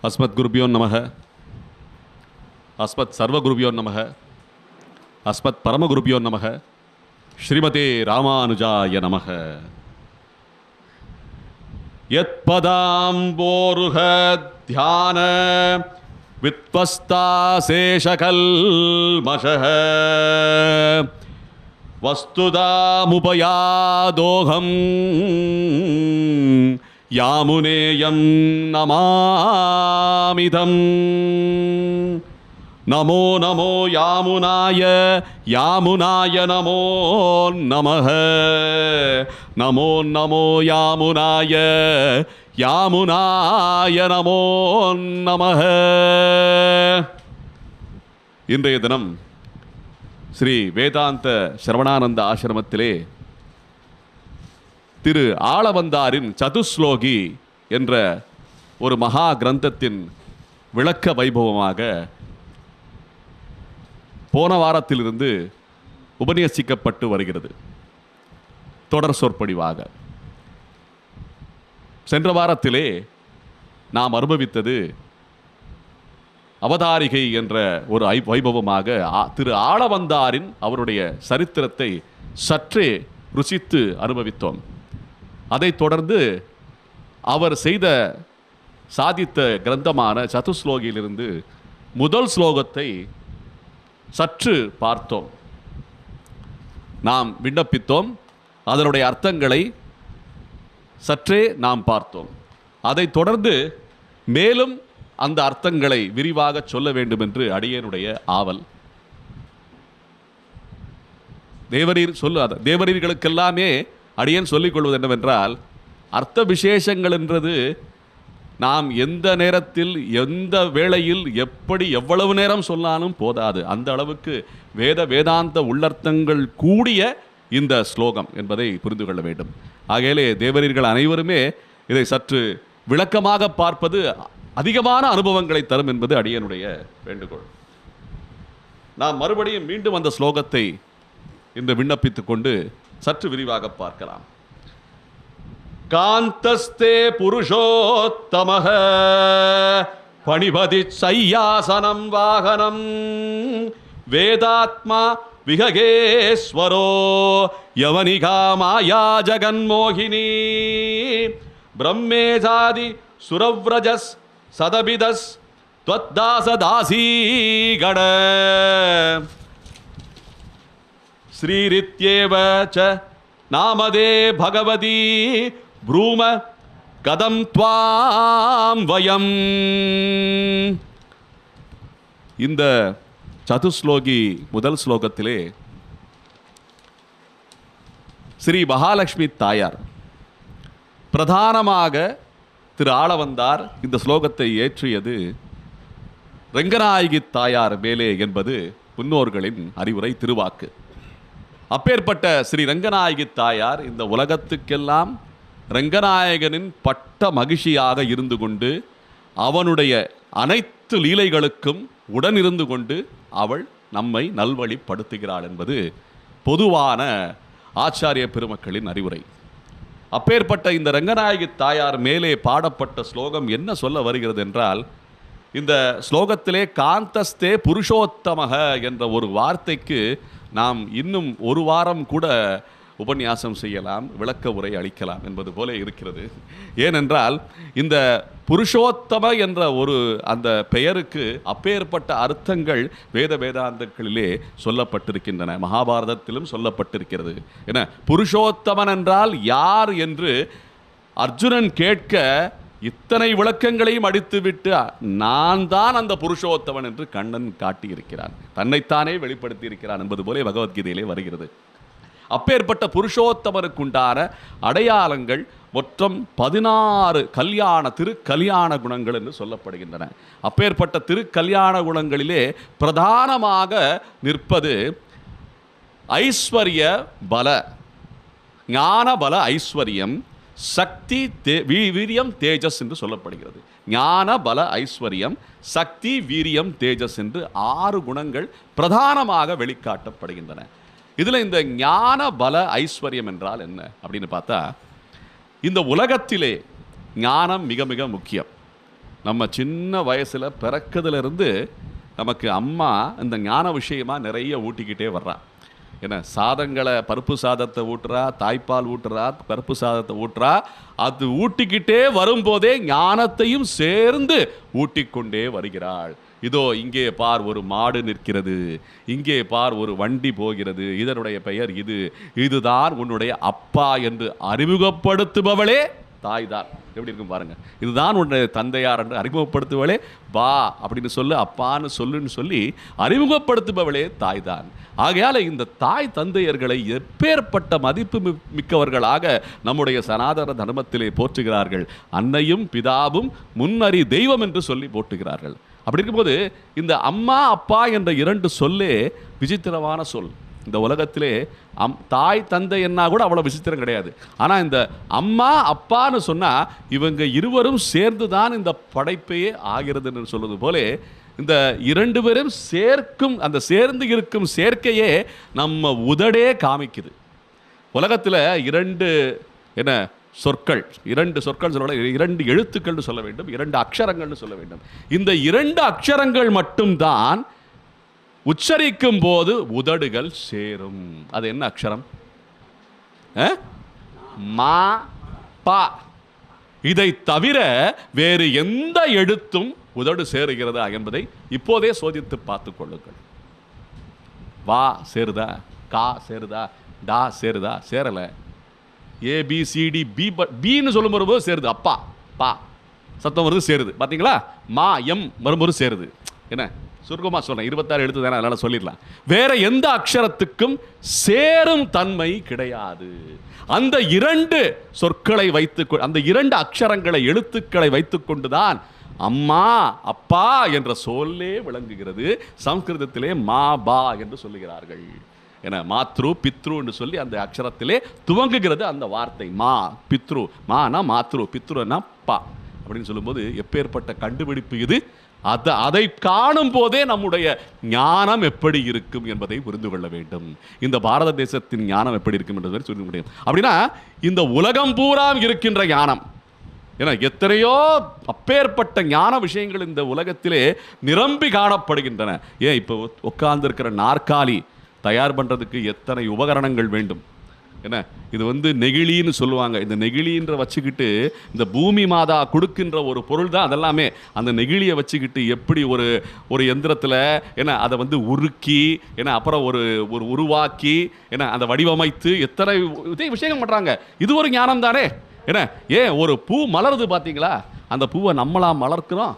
அஸ்மத் குருபியோ நமக, அஸ்மத் சர்வகுருபியோ நமக, அஸ்மத் பரமகுருபியோ நமக, ஸ்ரீமதே ராமானுஜாய நமக. யத்பதாம்போருஹ தியான வித்வஸ்தாசேஷகல்மஷஹ வஸ்துதாமுபயாதோகம் யாமுனேயம் நமாமிதம். நமோ நமோ யாமுனாய, யாமுனாய நமோ நமஹ. நமோ நமோ யாமுனாய, யாமுனாய நமோ நமஹ. இன்றைய தினம் ஸ்ரீ வேதாந்த சரவணானந்த ஆசிரமத்திலே திரு ஆளவந்தாரின் சதுஸ்லோகி என்ற ஒரு மகா கிரந்தத்தின் விளக்க வைபவமாக போன வாரத்திலிருந்து உபன்யசிக்கப்பட்டு வருகிறது. தொடர் சொற்பொழிவாக சென்ற வாரத்திலே நாம் அனுபவித்தது அவதாரிகை என்ற ஒரு வைபவமாக திரு ஆளவந்தாரின் அவருடைய சரித்திரத்தை சற்றே ருசித்து அனுபவித்தோம். அதைத் தொடர்ந்து அவர் சாதித்த கிரந்தமான சதுஸ்லோகியிலிருந்து முதல் ஸ்லோகத்தை சற்று பார்த்தோம், நாம் விண்ணப்பித்தோம். அதனுடைய அர்த்தங்களை சற்றே நாம் பார்த்தோம். அதைத் தொடர்ந்து மேலும் அந்த அர்த்தங்களை விரிவாக சொல்ல வேண்டும் என்று அடியேனுடைய ஆவல். தேவரீர்களுக்கெல்லாமே அடியேன் சொல்லிக் கொள்வது என்னவென்றால், அர்த்த விசேஷங்கள் என்றது நாம் எந்த நேரத்தில் எந்த வேளையில் எப்படி எவ்வளவு நேரம் சொன்னாலும் போதாது. அந்த அளவுக்கு வேதாந்த உள்ளர்த்தங்கள் கூடிய இந்த ஸ்லோகம் என்பதை புரிந்து கொள்ள வேண்டும். ஆகையிலே தேவரீர்கள் அனைவருமே இதை சற்று விளக்கமாக பார்ப்பது அதிகமான அனுபவங்களை தரும் என்பது அடியனுடைய வேண்டுகோள். நாம் மறுபடியும் மீண்டும் அந்த ஸ்லோகத்தை இன்று விண்ணப்பித்துக் கொண்டு சற்று விரிவாக பார்க்கலாம். காந்தஸ்தே புருஷோத்தமஹ பணிபதி சையாசனம் வாகனம் வேதாத்மா விஹகேஸ்வரோ யவனிகா மாயா ஜகன்மோகினி பிரம்மேஜாதி சுரவ்ரஜஸ் சதபிதஸ் த்வத்தாசதாசீகண ஸ்ரீரித்யேவ ச நாமதே பகவதி ப்ரூம கதம் த்வாம் வயம். இந்த சதுஸ்லோகி முதல் ஸ்லோகத்திலே ஸ்ரீ மகாலட்சுமி தாயார் பிரதானமாக திரு ஆளவந்தார் இந்த ஸ்லோகத்தை ஏற்றியது ரங்கநாயகி தாயார் மேலே என்பது முன்னோர்களின் அறிவுரை திருவாக்கு. அப்பேற்பட்ட ஸ்ரீ ரங்கநாயகி தாயார் இந்த உலகத்துக்கெல்லாம் ரங்கநாயகனின் பட்ட மகிழ்ச்சியாக இருந்து கொண்டு அவனுடைய அனைத்து லீலைகளுக்கும் உடனிருந்து கொண்டு அவள் நம்மை நல்வழிப்படுத்துகிறாள் என்பது பொதுவான ஆச்சாரிய பெருமக்களின் அறிவுரை. அப்பேற்பட்ட இந்த ரங்கநாயகி தாயார் மேலே பாடப்பட்ட ஸ்லோகம் என்ன சொல்ல வருகிறது என்றால், இந்த ஸ்லோகத்திலே காந்தஸ்தே புருஷோத்தமக என்ற ஒரு வார்த்தைக்கு நாம் இன்னும் ஒரு வாரம் கூட உபன்யாசம் செய்யலாம், விளக்க உரை அளிக்கலாம் என்பது போல இருக்கிறது. ஏனென்றால் இந்த புருஷோத்தம என்ற அந்த பெயருக்கு அப்பேற்பட்ட அர்த்தங்கள் வேதாந்தங்களிலே சொல்லப்பட்டிருக்கின்றன, மகாபாரதத்திலும் சொல்லப்பட்டிருக்கிறது. என புருஷோத்தமன் என்றால் யார் என்று அர்ஜுனன் கேட்க இத்தனை விளக்கங்களையும் அடித்துவிட்டு நான் தான் அந்த புருஷோத்தமன் என்று கண்ணன் காட்டியிருக்கிறான், தன்னைத்தானே வெளிப்படுத்தி இருக்கிறான் என்பது போல பகவத்கீதையிலே வருகிறது. அப்பேற்பட்ட புருஷோத்தமனுக்குண்டான அடையாளங்கள் மொத்தம் 16 திருக்கல்யாண குணங்கள் என்று சொல்லப்படுகின்றன. அப்பேற்பட்ட திருக்கல்யாண குணங்களிலே பிரதானமாக நிற்பது ஐஸ்வர்ய பல, ஞான பல ஐஸ்வர்யம், சக்தி வீரியம் தேஜஸ் என்று சொல்லப்படுகிறது. ஞான பல ஐஸ்வர்யம், சக்தி வீரியம் தேஜஸ் என்று 6 குணங்கள் பிரதானமாக வெளிக்காட்டப்படுகின்றன. இதில் இந்த ஞான பல ஐஸ்வர்யம் என்றால் என்ன அப்படின்னு பார்த்தா, இந்த உலகத்திலே ஞானம் மிக மிக முக்கியம். நம்ம சின்ன வயசில் பிறக்கிறதுலேருந்து நமக்கு அம்மா இந்த ஞான விஷயமாக நிறைய ஊட்டிக்கிட்டே வர்றா. ஏன்னா சாதங்களை, பருப்பு சாதத்தை ஊட்டுறா, தாய்ப்பால் ஊட்டுறா, பருப்பு சாதத்தை ஊட்டுறா. அது ஊட்டிக்கிட்டே வரும்போதே ஞானத்தையும் சேர்ந்து ஊட்டிக்கொண்டே வருகிறாள். இதோ இங்கே பார், ஒரு மாடு நிற்கிறது, இங்கே பார் ஒரு வண்டி போகிறது, இதனுடைய பெயர் இது, இதுதான் உன்னுடைய அப்பா என்று அறிமுகப்படுத்துபவளே தாய்தான். எப்படி இருக்கும் பாருங்க. இதுதான் உன்னுடைய தந்தையார் என்று அறிமுகப்படுத்துபவளே பா அப்படின்னு சொல்லு, அப்பான்னு சொல்லுன்னு சொல்லி அறிமுகப்படுத்துபவளே தாய்தான். ஆகையால இந்த தாய் தந்தையர்களை எப்பேற்பட்ட மதிப்பு மிக்கவர்களாக நம்முடைய சனாதன தர்மத்திலே போற்றுகிறார்கள். அன்னையும் பிதாவும் முன்னறி தெய்வம் என்று சொல்லி போற்றுகிறார்கள். அப்படி இருக்கும்போது இந்த அம்மா அப்பா என்ற இரண்டு சொல்லே விசித்திரமான சொல். இந்த உலகத்திலே தாய் தந்தை என்ன கூட அவ்வளோ விசித்திரம் கிடையாது. ஆனால் இந்த அம்மா அப்பான்னு சொன்னால் இவங்க இருவரும் சேர்ந்து தான் இந்த படைப்பையே ஆகிறதுன்னு சொல்வது போல இந்த இரண்டு பேரும் சேர்க்கும், அந்த சேர்ந்து இருக்கும் சேர்க்கையே நம்ம உதடே காமிக்குது. உலகத்தில் இரண்டு என்ன சொற்கள், இரண்டு சொற்கள் சொல்ல, இரண்டு எழுத்துக்கள் சொல்ல வேண்டும், இரண்டு அக்ஷரங்கள்னு சொல்ல வேண்டும். இந்த இரண்டு அக்ஷரங்கள் மட்டும்தான் உச்சரிக்கும் போது உதடுகள் சேரும். அது என்ன அக்ஷரம்? மா பா. இதை தவிர வேறு எந்த எழுத்தும் உதடு சேருகிறதா என்பதை இப்போதே சோதித்து பார்த்துக் கொள்ளுங்கள். வா சேருதா? கா சேருதா? டா சேருதா? சேரல. ஏபிசிடி பின்னு சொல்லும் வரும்போது சேருது. அப்பா பா சத்தம் வருது, சேருது. பார்த்தீங்களா? மா எம் வரும்போது சேருது. என்ன சுருக்கமாக சொல்கிறேன், 26 எழுத்து தானே, அதனால் சொல்லிடலாம். வேற எந்த அக்ஷரத்துக்கும் சேரும் தன்மை கிடையாது. அந்த இரண்டு சொற்களை வைத்து, அந்த இரண்டு அக்ஷரங்களை, எழுத்துக்களை வைத்துக்கொண்டுதான் அம்மா அப்பா என்ற சொல்லே விளங்குகிறது. சம்ஸ்கிருதத்திலே மா பா என்று சொல்லுகிறார்கள். என மாத்ரு பித்ரு என்று சொல்லி அந்த அக்ஷரத்திலே துவங்குகிறது அந்த வார்த்தை. மா பித்ரு, மானா மாத்ரு, பித்ருனா பா அப்படின்னு சொல்லும்போது எப்பேற்பட்ட கண்டுபிடிப்பு இது! அதை காணும் போதே நம்முடைய ஞானம் எப்படி இருக்கும் என்பதை புரிந்து கொள்ள வேண்டும். இந்த பாரத தேசத்தின் ஞானம் எப்படி இருக்கும் என்பதை சொல்ல முடியும். அப்படின்னா இந்த உலகம் பூரா இருக்கின்ற ஞானம், ஏன்னா எத்தனையோ அப்பேற்பட்ட ஞான விஷயங்கள் இந்த உலகத்திலே நிரம்பி காணப்படுகின்றன. ஏன் இப்போ உட்கார்ந்து நாற்காலி தயார் பண்ணுறதுக்கு எத்தனை உபகரணங்கள் வேண்டும்? என்ன இது நெகிழின்னு சொல்லுவாங்க. இந்த நெகிழின்ற வச்சுக்கிட்டு இந்த பூமி மாதா கொடுக்கின்ற ஒரு பொருள் தான் அதெல்லாமே. அந்த நெகிழியை வச்சுக்கிட்டு எப்படி ஒரு எந்திரத்தில் என்ன அதை உருக்கி என்ன அப்புறம் ஒரு உருவாக்கி என்ன அந்த வடிவமைத்து எத்தனை விஷயங்கள் பண்ணுறாங்க. இது ஒரு ஞானம் தானே. என்ன ஏன் ஒரு பூ மலருது பார்த்தீங்களா? அந்த பூவை நம்மளா மலர்க்கிறோம்,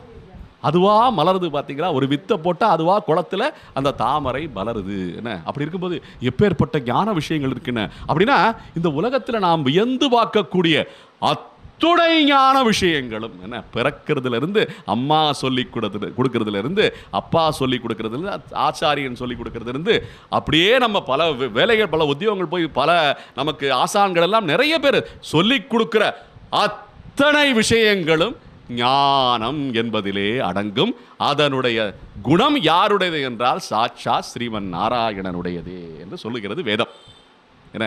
அதுவா மலருது பார்த்தீங்களா? ஒரு வித்தை போட்டால் அதுவா குளத்தில் அந்த தாமரை மலருது. என்ன அப்படி இருக்கும்போது எப்பேற்பட்ட ஞான விஷயங்கள் இருக்குன்னு. அப்படின்னா இந்த உலகத்தில் நாம் வியந்து பார்க்கக்கூடிய அத்துணை ஞான விஷயங்களும் என்ன பிறக்கிறதுலேருந்து அம்மா சொல்லி கொடுக்கறதுலேருந்து, அப்பா சொல்லி கொடுக்கறதுலேருந்து, ஆச்சாரியன் சொல்லி கொடுக்கறதுலேருந்து, அப்படியே நம்ம பல வேலைகள், பல உத்தியோகங்கள் போய் பல நமக்கு ஆசான்கள் எல்லாம் நிறைய பேர் சொல்லி கொடுக்குற அத்தனை விஷயங்களும் ஞானம் என்பதிலே அடங்கும். அதனுடைய குணம் யாருடையது என்றால் சாட்சா ஸ்ரீமன் நாராயணனுடையது என்று சொல்லுகிறது வேதம். என்ன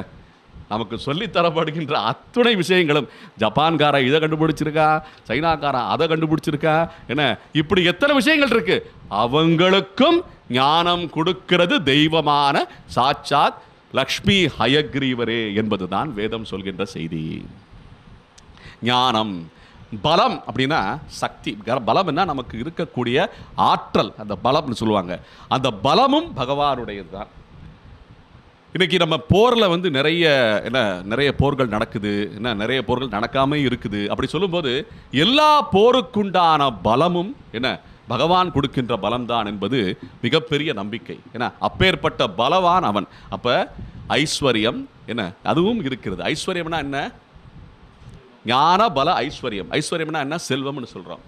நமக்கு சொல்லித்தரப்படுகின்ற அத்துணை விஷயங்களும் ஜப்பான்கார இதை கண்டுபிடிச்சிருக்கா, சைனாக்காரன் அதை கண்டுபிடிச்சிருக்கா, என்ன இப்படி எத்தனை விஷயங்கள் இருக்கு. அவங்களுக்கும் ஞானம் கொடுக்கிறது தெய்வமான சாட்சாத் லக்ஷ்மி ஹயக்ரீவரே என்பதுதான் வேதம் சொல்கின்ற செய்தி. ஞானம் பலம் அப்படின்னா சக்தி. பலம் என்ன? நமக்கு இருக்கக்கூடிய ஆற்றல், அந்த பலம்னு சொல்லுவாங்க. அந்த பலமும் பகவானுடையது தான். இன்னைக்கு நம்ம போரில் நிறைய போர்கள் நடக்குது, என்ன நிறைய போர்கள் நடக்காம இருக்குது. அப்படி சொல்லும்போது எல்லா போருக்குண்டான பலமும் என்ன பகவான் கொடுக்கின்ற பலம்தான் என்பது மிகப்பெரிய நம்பிக்கை. ஏன்னா அப்பேற்பட்ட பலவான் அவன். அப்போ ஐஸ்வர்யம் என்ன அதுவும் இருக்கிறது. ஐஸ்வர்யம்னா என்ன? ஞான பல ஐஸ்வர்யம். ஐஸ்வர்யம்னா என்ன? செல்வம்னு சொல்றோம்.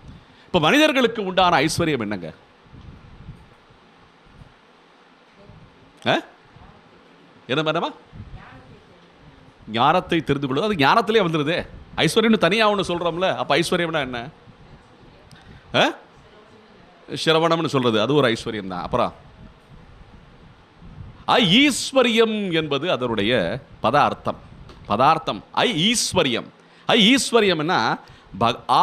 இப்ப மனிதர்களுக்கு உண்டான ஐஸ்வர்யம் என்னங்க? என்ன பண்ணமா? ஞானத்தை தெரிந்து கொள்வது. அது ஞானத்திலே வந்துருது. ஐஸ்வர்யம் தனியா ஒன்று சொல்றோம்ல. அப்ப ஐஸ்வர்யம்னா என்ன? சிரவணம்னு சொல்றது அது ஒரு ஐஸ்வர்யம் தான். அப்புறம் ஈஸ்வரியம் என்பது அதனுடைய பதார்த்தம். ஐ ஈஸ்வரியம். ஈஸ்வரியம்னா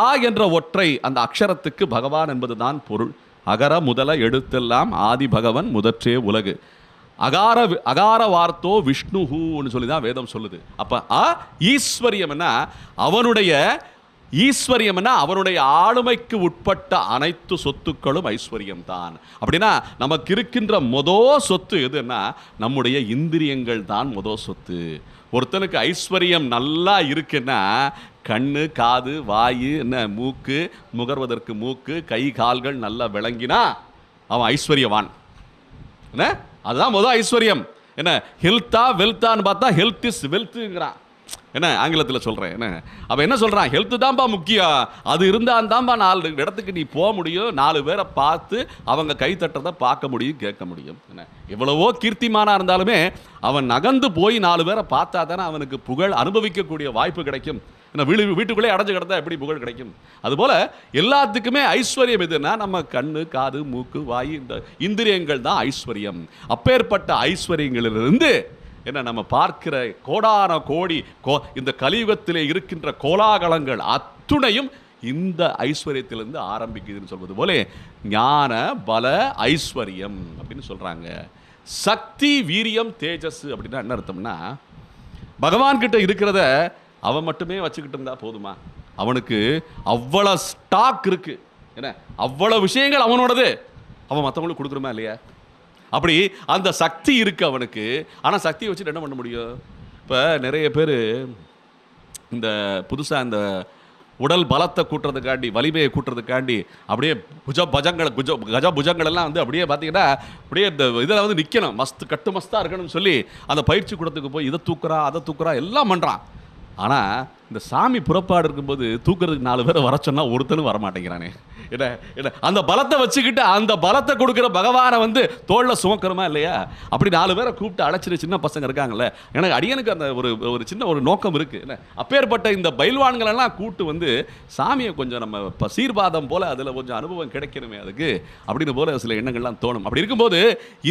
ஆ என்ற ஒற்றை அந்த அக்ஷரத்துக்கு பகவான் என்பதுதான் பொருள். அகர முதல எழுத்தெல்லாம் ஆதி பகவன் முதற்றே உலகு. அகார வார்த்தோ விஷ்ணுன்னு சொல்லி தான் வேதம் சொல்லுது. அப்ப ஈஸ்வரியம்னா அவனுடைய ஈஸ்வரியம்னா அவனுடைய ஆளுமைக்கு உட்பட்ட அனைத்து சொத்துக்களும் ஐஸ்வர்யம் தான். அப்படின்னா நமக்கு இருக்கின்ற சொத்து எதுன்னா நம்முடைய இந்திரியங்கள் தான் சொத்து. ஒருத்தனுக்கு ஐஸ்வர்யம் நல்லா இருக்குன்னா கண்ணு, காது, வாயு, என்ன மூக்கு, முகர்வதற்கு மூக்கு, கை கால்கள் நல்லா விளங்கினா அவன் ஐஸ்வர்யவான். என்ன அதுதான் ஐஸ்வர்யம். என்ன ஹெல்த்தா வெல்த்தான்னு பார்த்தா ஹெல்த் இஸ் வெல்த்துங்கிறான். என்ன ஆங்கிலத்தில் சொல்கிறேன். என்ன அவன் என்ன சொல்கிறான், ஹெல்த்து தான்ப்பா முக்கியம், அது இருந்தால் தான்ப்பா 4 இடத்துக்கு நீ போக முடியும், 4 பேரை பார்த்து அவங்க கை தட்டுறதை பார்க்க முடியும், கேட்க முடியும். என்ன எவ்வளவோ கீர்த்திமானா இருந்தாலுமே அவன் நகர்ந்து போய் 4 பேரை பார்த்தா தானே அவனுக்கு புகழ் அனுபவிக்கக்கூடிய வாய்ப்பு கிடைக்கும். ஏன்னா வீட்டுக்குள்ளே அடைஞ்சு கிடந்தா எப்படி புகழ் கிடைக்கும்? அதுபோல் எல்லாத்துக்குமே ஐஸ்வர்யம் எதுன்னா நம்ம கண்ணு, காது, மூக்கு, வாயு, இந்த இந்திரியங்கள் தான் ஐஸ்வர்யம். அப்பேற்பட்ட ஐஸ்வர்யங்களிலிருந்து என்ன நம்ம பார்க்கிற கோடான கோடி இந்த கலியுகத்திலே இருக்கின்ற கோலாகலங்கள் அத்துணையும் இந்த ஐஸ்வர்யத்திலிருந்து ஆரம்பிக்குதுன்னு சொல்வது போல ஞான பல ஐஸ்வர்யம் அப்படின்னு சொல்றாங்க. சக்தி, வீரியம், தேஜஸ் அப்படின்னா என்ன அர்த்தம்னா, பகவான் கிட்ட இருக்கிறத அவன் மட்டுமே வச்சுக்கிட்டு இருந்தா போதுமா? அவனுக்கு அவ்வளவு ஸ்டாக் இருக்கு. என்ன அவ்வளவு விஷயங்கள் அவனோடது, அவன் மற்றவங்களுக்கு கொடுக்குறமா இல்லையா? அப்படி அந்த சக்தி இருக்கு அவனுக்கு. ஆனால் சக்தியை வச்சுட்டு என்ன பண்ண முடியும்? இப்போ நிறைய பேர் இந்த புதுசாக இந்த உடல் பலத்தை கூட்டுறதுக்காண்டி, வலிமையை கூட்டுறதுக்காண்டி அப்படியே கஜ புஜங்கள் எல்லாம் வந்து அப்படியே பார்த்தீங்கன்னா அப்படியே இந்த இதில் வந்து நிற்கணும், கட்டு மஸ்தாக இருக்கணும்னு சொல்லி அந்த பயிற்சி கூடத்துக்கு போய் இதை தூக்குறா அதை தூக்குறா எல்லாம் பண்ணுறான். ஆனால் இந்த சாமி புறப்பாடு இருக்கும்போது தூக்குறதுக்கு 4 பேரை வர சொன்னால் ஒருத்தனும் வரமாட்டேங்கிறானே. என்ன அந்த பலத்தை வச்சுக்கிட்டு அந்த பலத்தை கொடுக்குற பகவானை வந்து தோளில் சுமக்கிறோமா இல்லையா? அப்படி 4 பேரை கூப்பிட்டு அழைச்சிட்டு சின்ன பசங்க இருக்காங்கல்ல, எனக்கு அடியனுக்கு அந்த ஒரு சின்ன ஒரு நோக்கம் இருக்குது. என்ன அப்பேற்பட்ட இந்த பயில்வான்களெல்லாம் கூப்பிட்டு வந்து சாமியை கொஞ்சம் நம்ம சீர்பாதம் போல் அதில் கொஞ்சம் அனுபவம் கிடைக்கணுமே அதுக்கு அப்படின்னு போல சில எண்ணங்கள்லாம் தோணும். அப்படி இருக்கும்போது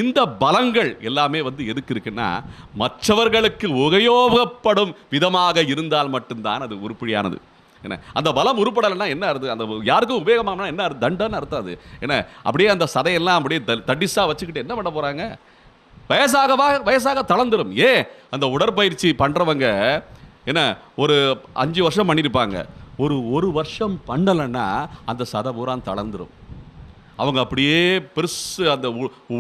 இந்த பலங்கள் எல்லாமே வந்து எதுக்கு இருக்குன்னா, மற்றவர்களுக்கு உபயோகப்படும் விதமாக இருந்தால் மட்டும்தான் அது உருப்படியானது. என்ன அந்த பலம் உருப்படலைன்னா என்ன அர்த்தம்? அந்த யாருக்கும் உபயோகமானா என்ன அர்த்தம்? தண்டன்னு அர்த்தம் அது. என்ன அப்படியே அந்த சதையெல்லாம் அப்படியே தடிசா வச்சுக்கிட்டு என்ன பண்ண போறாங்க? வயசாக தளர்ந்துடும். அந்த உடற்பயிற்சி பண்றவங்க என்ன ஒரு 5 வருஷம் பண்ணியிருப்பாங்க, ஒரு வருஷம் பண்ணலைன்னா அந்த சதை பூரா தளர்ந்துடும். அவங்க அப்படியே பெருசு அந்த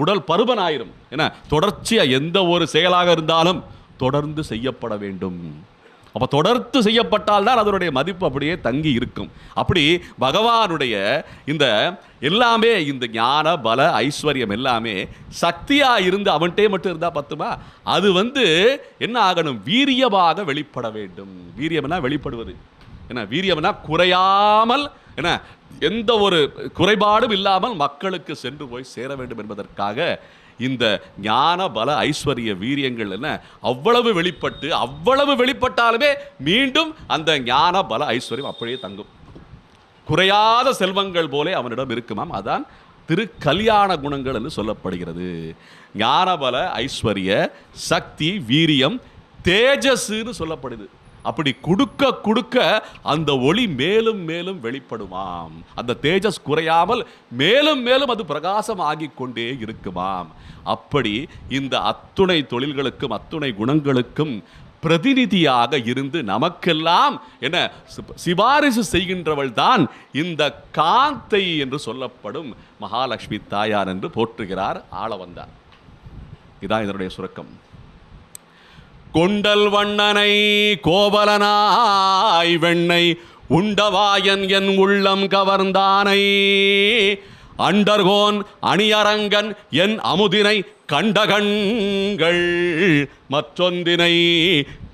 உடல் பருமன் ஆயிரும். என்ன தொடர்ச்சியா எந்த ஒரு செயலாக இருந்தாலும் தொடர்ந்து செய்யப்பட வேண்டும். அப்போ தொடர்ந்து செய்யப்பட்டால் தான் அதனுடைய மதிப்பு அப்படியே தங்கி இருக்கும். அப்படி பகவானுடைய இந்த எல்லாமே இந்த ஞான பல ஐஸ்வர்யம் எல்லாமே சக்தியா இருந்து அவன்கிட்டே மட்டும் இருந்தா பத்துமா? அது வந்து என்ன ஆகணும்? வீரியமாக வெளிப்பட வேண்டும். வீரியம்னா வெளிப்படுவது. என்ன வீரியம்னா குறையாமல், என்ன எந்த ஒரு குறைபாடும் இல்லாமல் மக்களுக்கு சென்று போய் சேர வேண்டும் என்பதற்காக இந்த ஞான பல ஐஸ்வர்ய வீரியங்கள் என்ன அவ்வளவு வெளிப்பட்டாலுமே மீண்டும் அந்த ஞான பல ஐஸ்வர்யம் அப்படியே தங்கும். குறையாத செல்வங்கள் போலே அவனிடம் இருக்குமாம். அதான் திரு கல்யாண குணங்கள் என்று சொல்லப்படுகிறது. ஞான பல ஐஸ்வர்ய சக்தி வீரியம் தேஜஸ்ன்னு சொல்லப்படுது. அப்படி கொடுக்க அந்த ஒளி மேலும் மேலும் வெளிப்படுமாம். அந்த தேஜஸ் குறையாமல் மேலும் மேலும் அது பிரகாசம் ஆகிக் கொண்டே இருக்குமாம். அப்படி இந்த அத்துணை தொழில்களுக்கும் அத்துணை குணங்களுக்கும் பிரதிநிதியாக இருந்து நமக்கெல்லாம் என்ன சிபாரிசு செய்கின்றவள் தான் இந்த காந்தை என்று சொல்லப்படும் மகாலட்சுமி தாயார் என்று போற்றுகிறார் ஆளவந்தார். இதான் இதனுடைய சுருக்கம். கொண்டல் வண்ணனை கோவலனாய் வெண்ணை உண்டவாயன் என் உள்ளம் கவர்ந்தானை அண்டர்கோன் அணியரங்கன் என் அமுதினை கண்டகண்கள் மற்றொன்றினை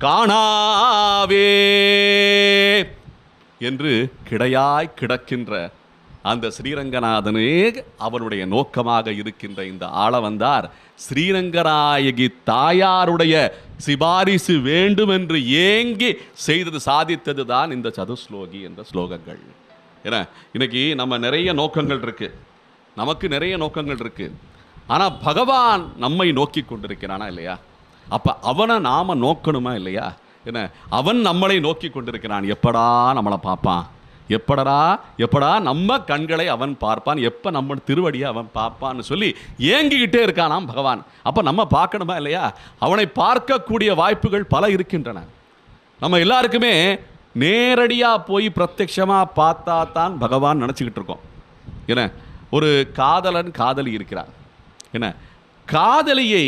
காணாவே என்று கிடையாய் கிடக்கின்ற அந்த ஸ்ரீரங்கநாதனே அவனுடைய நோக்கமாக இருக்கின்ற இந்த ஆளவந்தார் ஸ்ரீரங்கநாயகி தாயாருடைய சிபாரிசு வேண்டும் என்று ஏங்கி செய்தது சாதித்தது தான் இந்த சதுஸ்லோகி என்ற ஸ்லோகங்கள். ஏன்னா இன்னைக்கு நம்ம நிறைய நோக்கங்கள் இருக்கு, நமக்கு நிறைய நோக்கங்கள் இருக்கு. ஆனால் பகவான் நம்மை நோக்கி கொண்டிருக்கிறானா இல்லையா? அப்போ அவனை நாம நோக்கணுமா இல்லையா? என்ன அவன் நம்மளை நோக்கி கொண்டிருக்கிறான். எப்படா நம்மளை பார்ப்பான், எப்படா நம்ம கண்களை அவன் பார்ப்பான், எப்போ நம்ம திருவடியை அவன் பார்ப்பான்னு சொல்லி ஏங்கிக்கிட்டே இருக்கானாம் பகவான். அப்போ நம்ம பார்க்கணுமா இல்லையா? அவனை பார்க்கக்கூடிய வாய்ப்புகள் பல இருக்கின்றன. நம்ம எல்லாருக்குமே நேரடியாக போய் பிரத்யட்சமாக பார்த்தா தான் பகவான் நினச்சிக்கிட்டு இருக்கோம். என்ன, ஒரு காதலன் காதலி இருக்கிறார். என்ன, காதலியை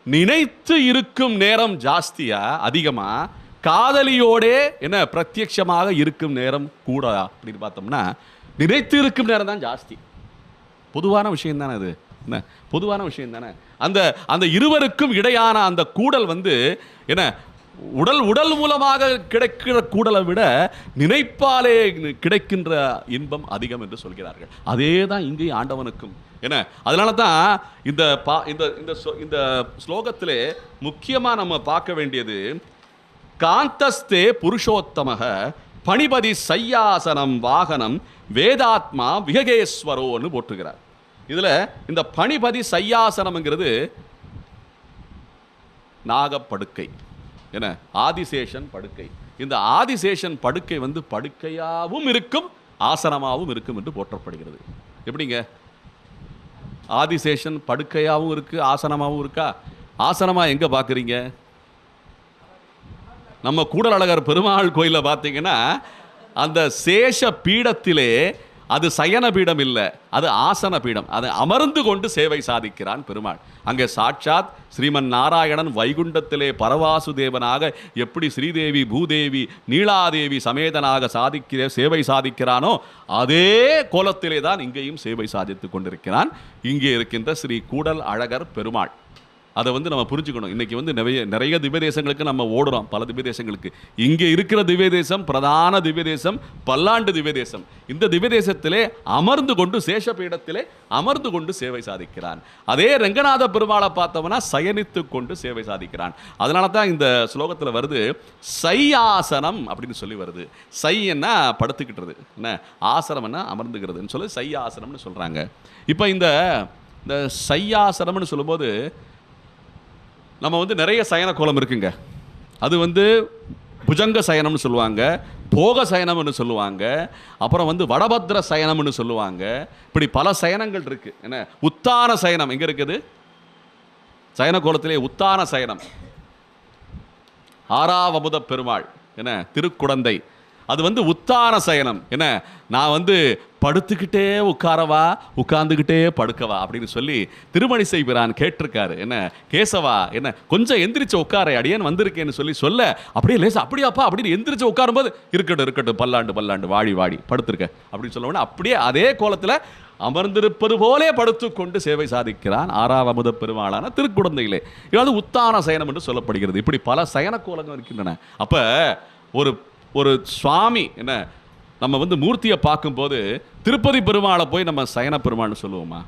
நினைத்து இருக்கும் நேரம் ஜாஸ்தியா அதிகமா, காதலியோடே என்ன பிரத்யட்சமாக இருக்கும் நேரம் கூட அப்படின்னு பார்த்தோம்னா நினைத்து இருக்கும் நேரம் தான் ஜாஸ்தி. பொதுவான விஷயம் தானே அது, என்ன பொதுவான விஷயம் தானே. அந்த அந்த இருவருக்கும் இடையான அந்த கூடல் என்ன உடல் மூலமாக கிடைக்கிற கூடலை விட நினைப்பாலே கிடைக்கின்ற இன்பம் அதிகம் என்று சொல்கிறார்கள். அதே தான் இங்கே ஆண்டவனுக்கும். என்ன, அதனால தான் இந்த இந்த ஸ்லோகத்திலே முக்கியமாக நம்ம பார்க்க வேண்டியது காந்தஸ்தே புருஷோத்தமக பணிபதி சையாசனம் வாகனம் வேதாத்மா விககேஸ்வரோன்னு போட்டுகிறார். இதில் இந்த பணிபதி சையாசனம்ங்கிறது நாகப்படுக்கை, என்ன ஆதிசேஷன் படுக்கை. இந்த ஆதிசேஷன் படுக்கை படுக்கையாகவும் இருக்கும் ஆசனமாகவும் இருக்கும் என்று போற்றப்படுகிறது. எப்படிங்க, ஆதிசேஷன் படுக்கையாகவும் இருக்கு ஆசனமாகவும் இருக்கா? ஆசனமா எங்க பார்க்குறீங்க? நம்ம கூடல் அழகர் பெருமாள் கோயிலில் பார்த்தீங்கன்னா அந்த சேஷ பீடத்திலே அது சயன பீடம் இல்லை, அது ஆசன பீடம். அது அமர்ந்து கொண்டு சேவை சாதிக்கிறான் பெருமாள். அங்கே சாட்சாத் ஸ்ரீமன் நாராயணன் வைகுண்டத்திலே பரவாசுதேவனாக எப்படி ஸ்ரீதேவி பூதேவி நீலாதேவி சமேதனாக சேவை சாதிக்கிறானோ அதே கோலத்திலே தான் இங்கேயும் சேவை சாதித்து கொண்டிருக்கிறான். இங்கே இருக்கின்ற ஸ்ரீ கூடல் அழகர் பெருமாள். அதை நம்ம புரிஞ்சுக்கணும். இன்றைக்கி நிறைய திவ்ய தேசங்களுக்கு நம்ம ஓடுறோம், பல திவ்ய தேசங்களுக்கு. இங்கே இருக்கிற திவ்ய தேசம் பிரதான திவ்ய தேசம், பல்லாண்டு திவ்ய தேசம். இந்த திவ்ய தேசத்திலே அமர்ந்து கொண்டு சேஷபீடத்திலே அமர்ந்து கொண்டு சேவை சாதிக்கிறான். அதே ரங்கநாத பெருமாளை பார்த்தோம்னா சயனித்து கொண்டு சேவை சாதிக்கிறான். அதனால தான் இந்த ஸ்லோகத்தில் வருது சையாசனம் அப்படின்னு சொல்லி வருது. சைன்னா படுத்துக்கிட்டுறது, என்ன ஆசனம்னா அமர்ந்துக்கிறதுன்னு சொல்லி சையாசனம்னு சொல்கிறாங்க. இப்போ இந்த சையாசனம்னு சொல்லும்போது நம்ம நிறைய சயன கோலம் இருக்குங்க. அது புஜங்க சயனம்னு சொல்லுவாங்க, போக சயனம்னு சொல்லுவாங்க, அப்புறம் வடபத்ர சயனம்னு சொல்லுவாங்க. இப்படி பல சயனங்கள் இருக்கு. என்ன, உத்தான சயனம் எங்க இருக்குது? சயன கோலத்திலே உத்தான சயனம் ஆறாவமுத பெருமாள், என்ன திருக்குடந்தை. அது உத்தான சயனம். என்ன, நான் படுத்துக்கிட்டே உட்காரவா உட்கார்ந்துக்கிட்டே படுக்கவா அப்படின்னு சொல்லி திருமணிசை பிரான் கேட்டிருக்காரு. என்ன கேசவா, என்ன கொஞ்சம் எந்திரிச்ச உட்கார அடியேன் வந்திருக்கேன்னு சொல்ல அப்படியே லேசா அப்படியாப்பா அப்படின்னு எந்திரிச்சு உட்காரும்போது இருக்கட்டும் பல்லாண்டு வாடி படுத்திருக்க அப்படின்னு சொல்ல அப்படியே அதே கோலத்தில் அமர்ந்திருப்பது போலே படுத்து கொண்டு சேவை சாதிக்கிறான் ஆறாவமுத பெருமாளான திருக்குடந்தையிலே. இது உத்தான சயனம் என்று சொல்லப்படுகிறது. இப்படி பல சயன கோலங்கள் இருக்கின்றன. அப்போ ஒரு சுவாமி, என்ன நம்ம மூர்த்தியை பார்க்கும்போது திருப்பதி பெருமாளை போய் நம்ம சயன பெருமாள்னு சொல்லுவோமா?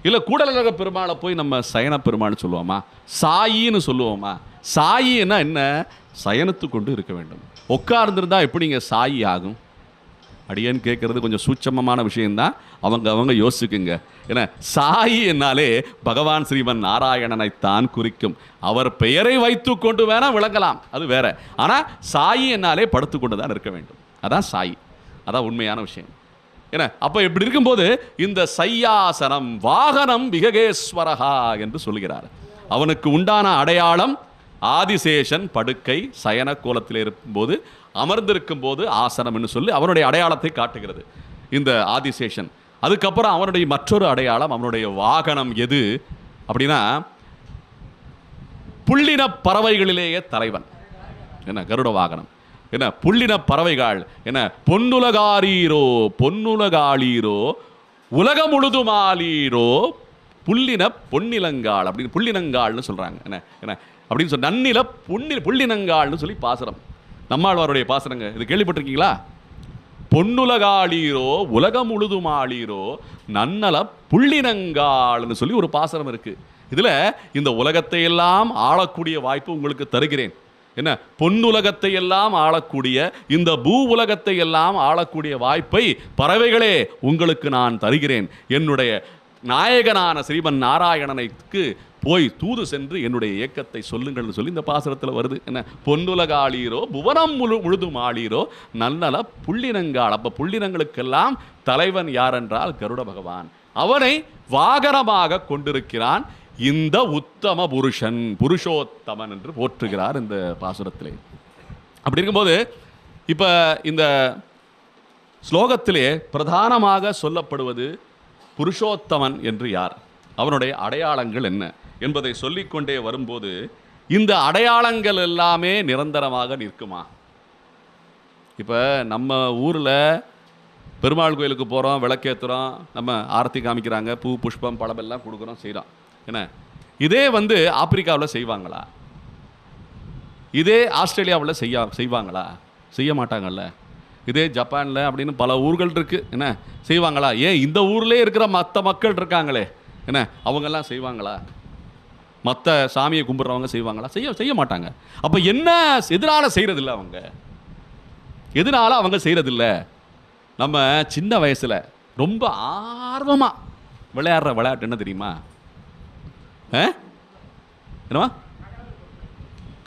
இல்லை கூடலழக பெருமாளை போய் நம்ம சயன பெருமாள்னு சொல்லுவோமா? சாயின்னு சொல்லுவோமா? சாயின்னா என்ன? சயனித்து கொண்டு இருக்க வேண்டும். உட்கார்ந்துருந்தா எப்படிங்க சாயி ஆகும்? அடியேன்னு கேட்கறது கொஞ்சம் சூட்சமமான விஷயம்தான். அவங்க யோசிக்குங்க. ஏன்னா சாயி என்னாலே பகவான் ஸ்ரீமன் நாராயணனைத்தான் குறிக்கும். அவர் பெயரை வைத்து கொண்டு வேணா விளங்கலாம், அது வேற. ஆனால் சாயி என்னாலே படுத்து கொண்டு தான் இருக்க வேண்டும். அதான் சாயி, அதான் உண்மையான விஷயம். ஏன்னா அப்போ இப்படி இருக்கும்போது இந்த சையாசனம் வாகனம் விககேஸ்வரகா என்று சொல்கிறார். அவனுக்கு உண்டான அடையாளம் ஆதிசேஷன் படுக்கை சயன கோலத்தில் இருக்கும்போது அமர்ந்திருக்கும் போது ஆசனம் என்று சொல்லி அவனுடைய அடையாளத்தை காட்டுகிறது இந்த ஆதிசேஷன். அதுக்கப்புறம் அவனுடைய மற்றொரு அடையாளம், அவனுடைய வாகனம் எது அப்படின்னா புள்ளின பறவைகளிலேயே தலைவன். என்ன கருட வாகனம், என்ன புள்ளின பறவைகள், என்ன பொன்னுலகாளீரோ உலகம் முழுதுமாளீரோ பொன்னிலங்காள் அப்படின்னு புள்ளினங்காள்னு சொல்றாங்க. என்ன அப்படின்னு சொல்லி நன்னில புள்ளினங்காள்னு சொல்லி பாசுரம், நம்மாழ்வாருடைய பாசுரங்க. இது கேள்விப்பட்டிருக்கீங்களா? பொன்னுலகாளீரோ உலகம் முழுதுமாளீரோ நன்னல புள்ளினங்காள்னு சொல்லி ஒரு பாசுரம் இருக்கு. இதுல இந்த உலகத்தை எல்லாம் ஆளக்கூடிய வாய்ப்பு உங்களுக்கு தருகிறேன். என்ன பொன்னுலகத்தை எல்லாம் ஆளக்கூடிய இந்த பூ உலகத்தை எல்லாம் ஆளக்கூடிய வாய்ப்பை பறவைகளே உங்களுக்கு நான் தருகிறேன். என்னுடைய நாயகனான ஸ்ரீமன் நாராயணனுக்கு போய் தூது சென்று என்னுடைய இயக்கத்தை சொல்லுங்கள்னு சொல்லி இந்த பாசுரத்தில் வருது. என்ன, பொன்னுலக ஆளீரோ புவனம் முழுதும் ஆளீரோ நன்னல புள்ளினங்காள். அப்போ புள்ளினங்களுக்கெல்லாம் தலைவன் யார் என்றால் கருட பகவான். அவனை வாகனமாக கொண்டிருக்கிறான் இந்த உத்தம புருஷன், புருஷோத்தமன் என்று போற்றுகிறார் இந்த பாசுரத்திலே. அப்படி இருக்கும்போது இப்போ இந்த ஸ்லோகத்திலே பிரதானமாக சொல்லப்படுவது புருஷோத்தமன் என்று யார், அவனுடைய அடையாளங்கள் என்ன என்பதை சொல்லிக்கொண்டே வரும்போது இந்த அடையாளங்கள் எல்லாமே நிரந்தரமாக நிற்குமா? இப்போ நம்ம ஊரில் பெருமாள் கோயிலுக்கு போகிறோம், விளக்கேற்றுறோம், நம்ம ஆரத்தி காமிக்கிறாங்க, பூ புஷ்பம் பழம் எல்லாம் கொடுக்குறோம், செய்கிறோம். என்ன, இதே ஆப்பிரிக்காவில் செய்வாங்களா? இதே ஆஸ்திரேலியாவில் செய்வாங்களா? செய்ய மாட்டாங்கல்ல. இதே ஜப்பானில் அப்படின்னு பல ஊர்கள் இருக்குது. என்ன, செய்வாங்களா? ஏன் இந்த ஊர்லேயே இருக்கிற மற்ற மக்கள் இருக்காங்களே, என்ன, அவங்கெல்லாம் செய்வாங்களா? மற்ற சாமியை கும்பிட்றவங்க செய்வாங்களா? செய்ய மாட்டாங்க. அப்போ என்ன, எதனால் செய்கிறதில்ல அவங்க? எதனால் அவங்க செய்கிறதில்ல? நம்ம சின்ன வயசில் ரொம்ப ஆர்வமாக விளையாடுற விளையாட்டு என்ன தெரியுமா? என்னவா?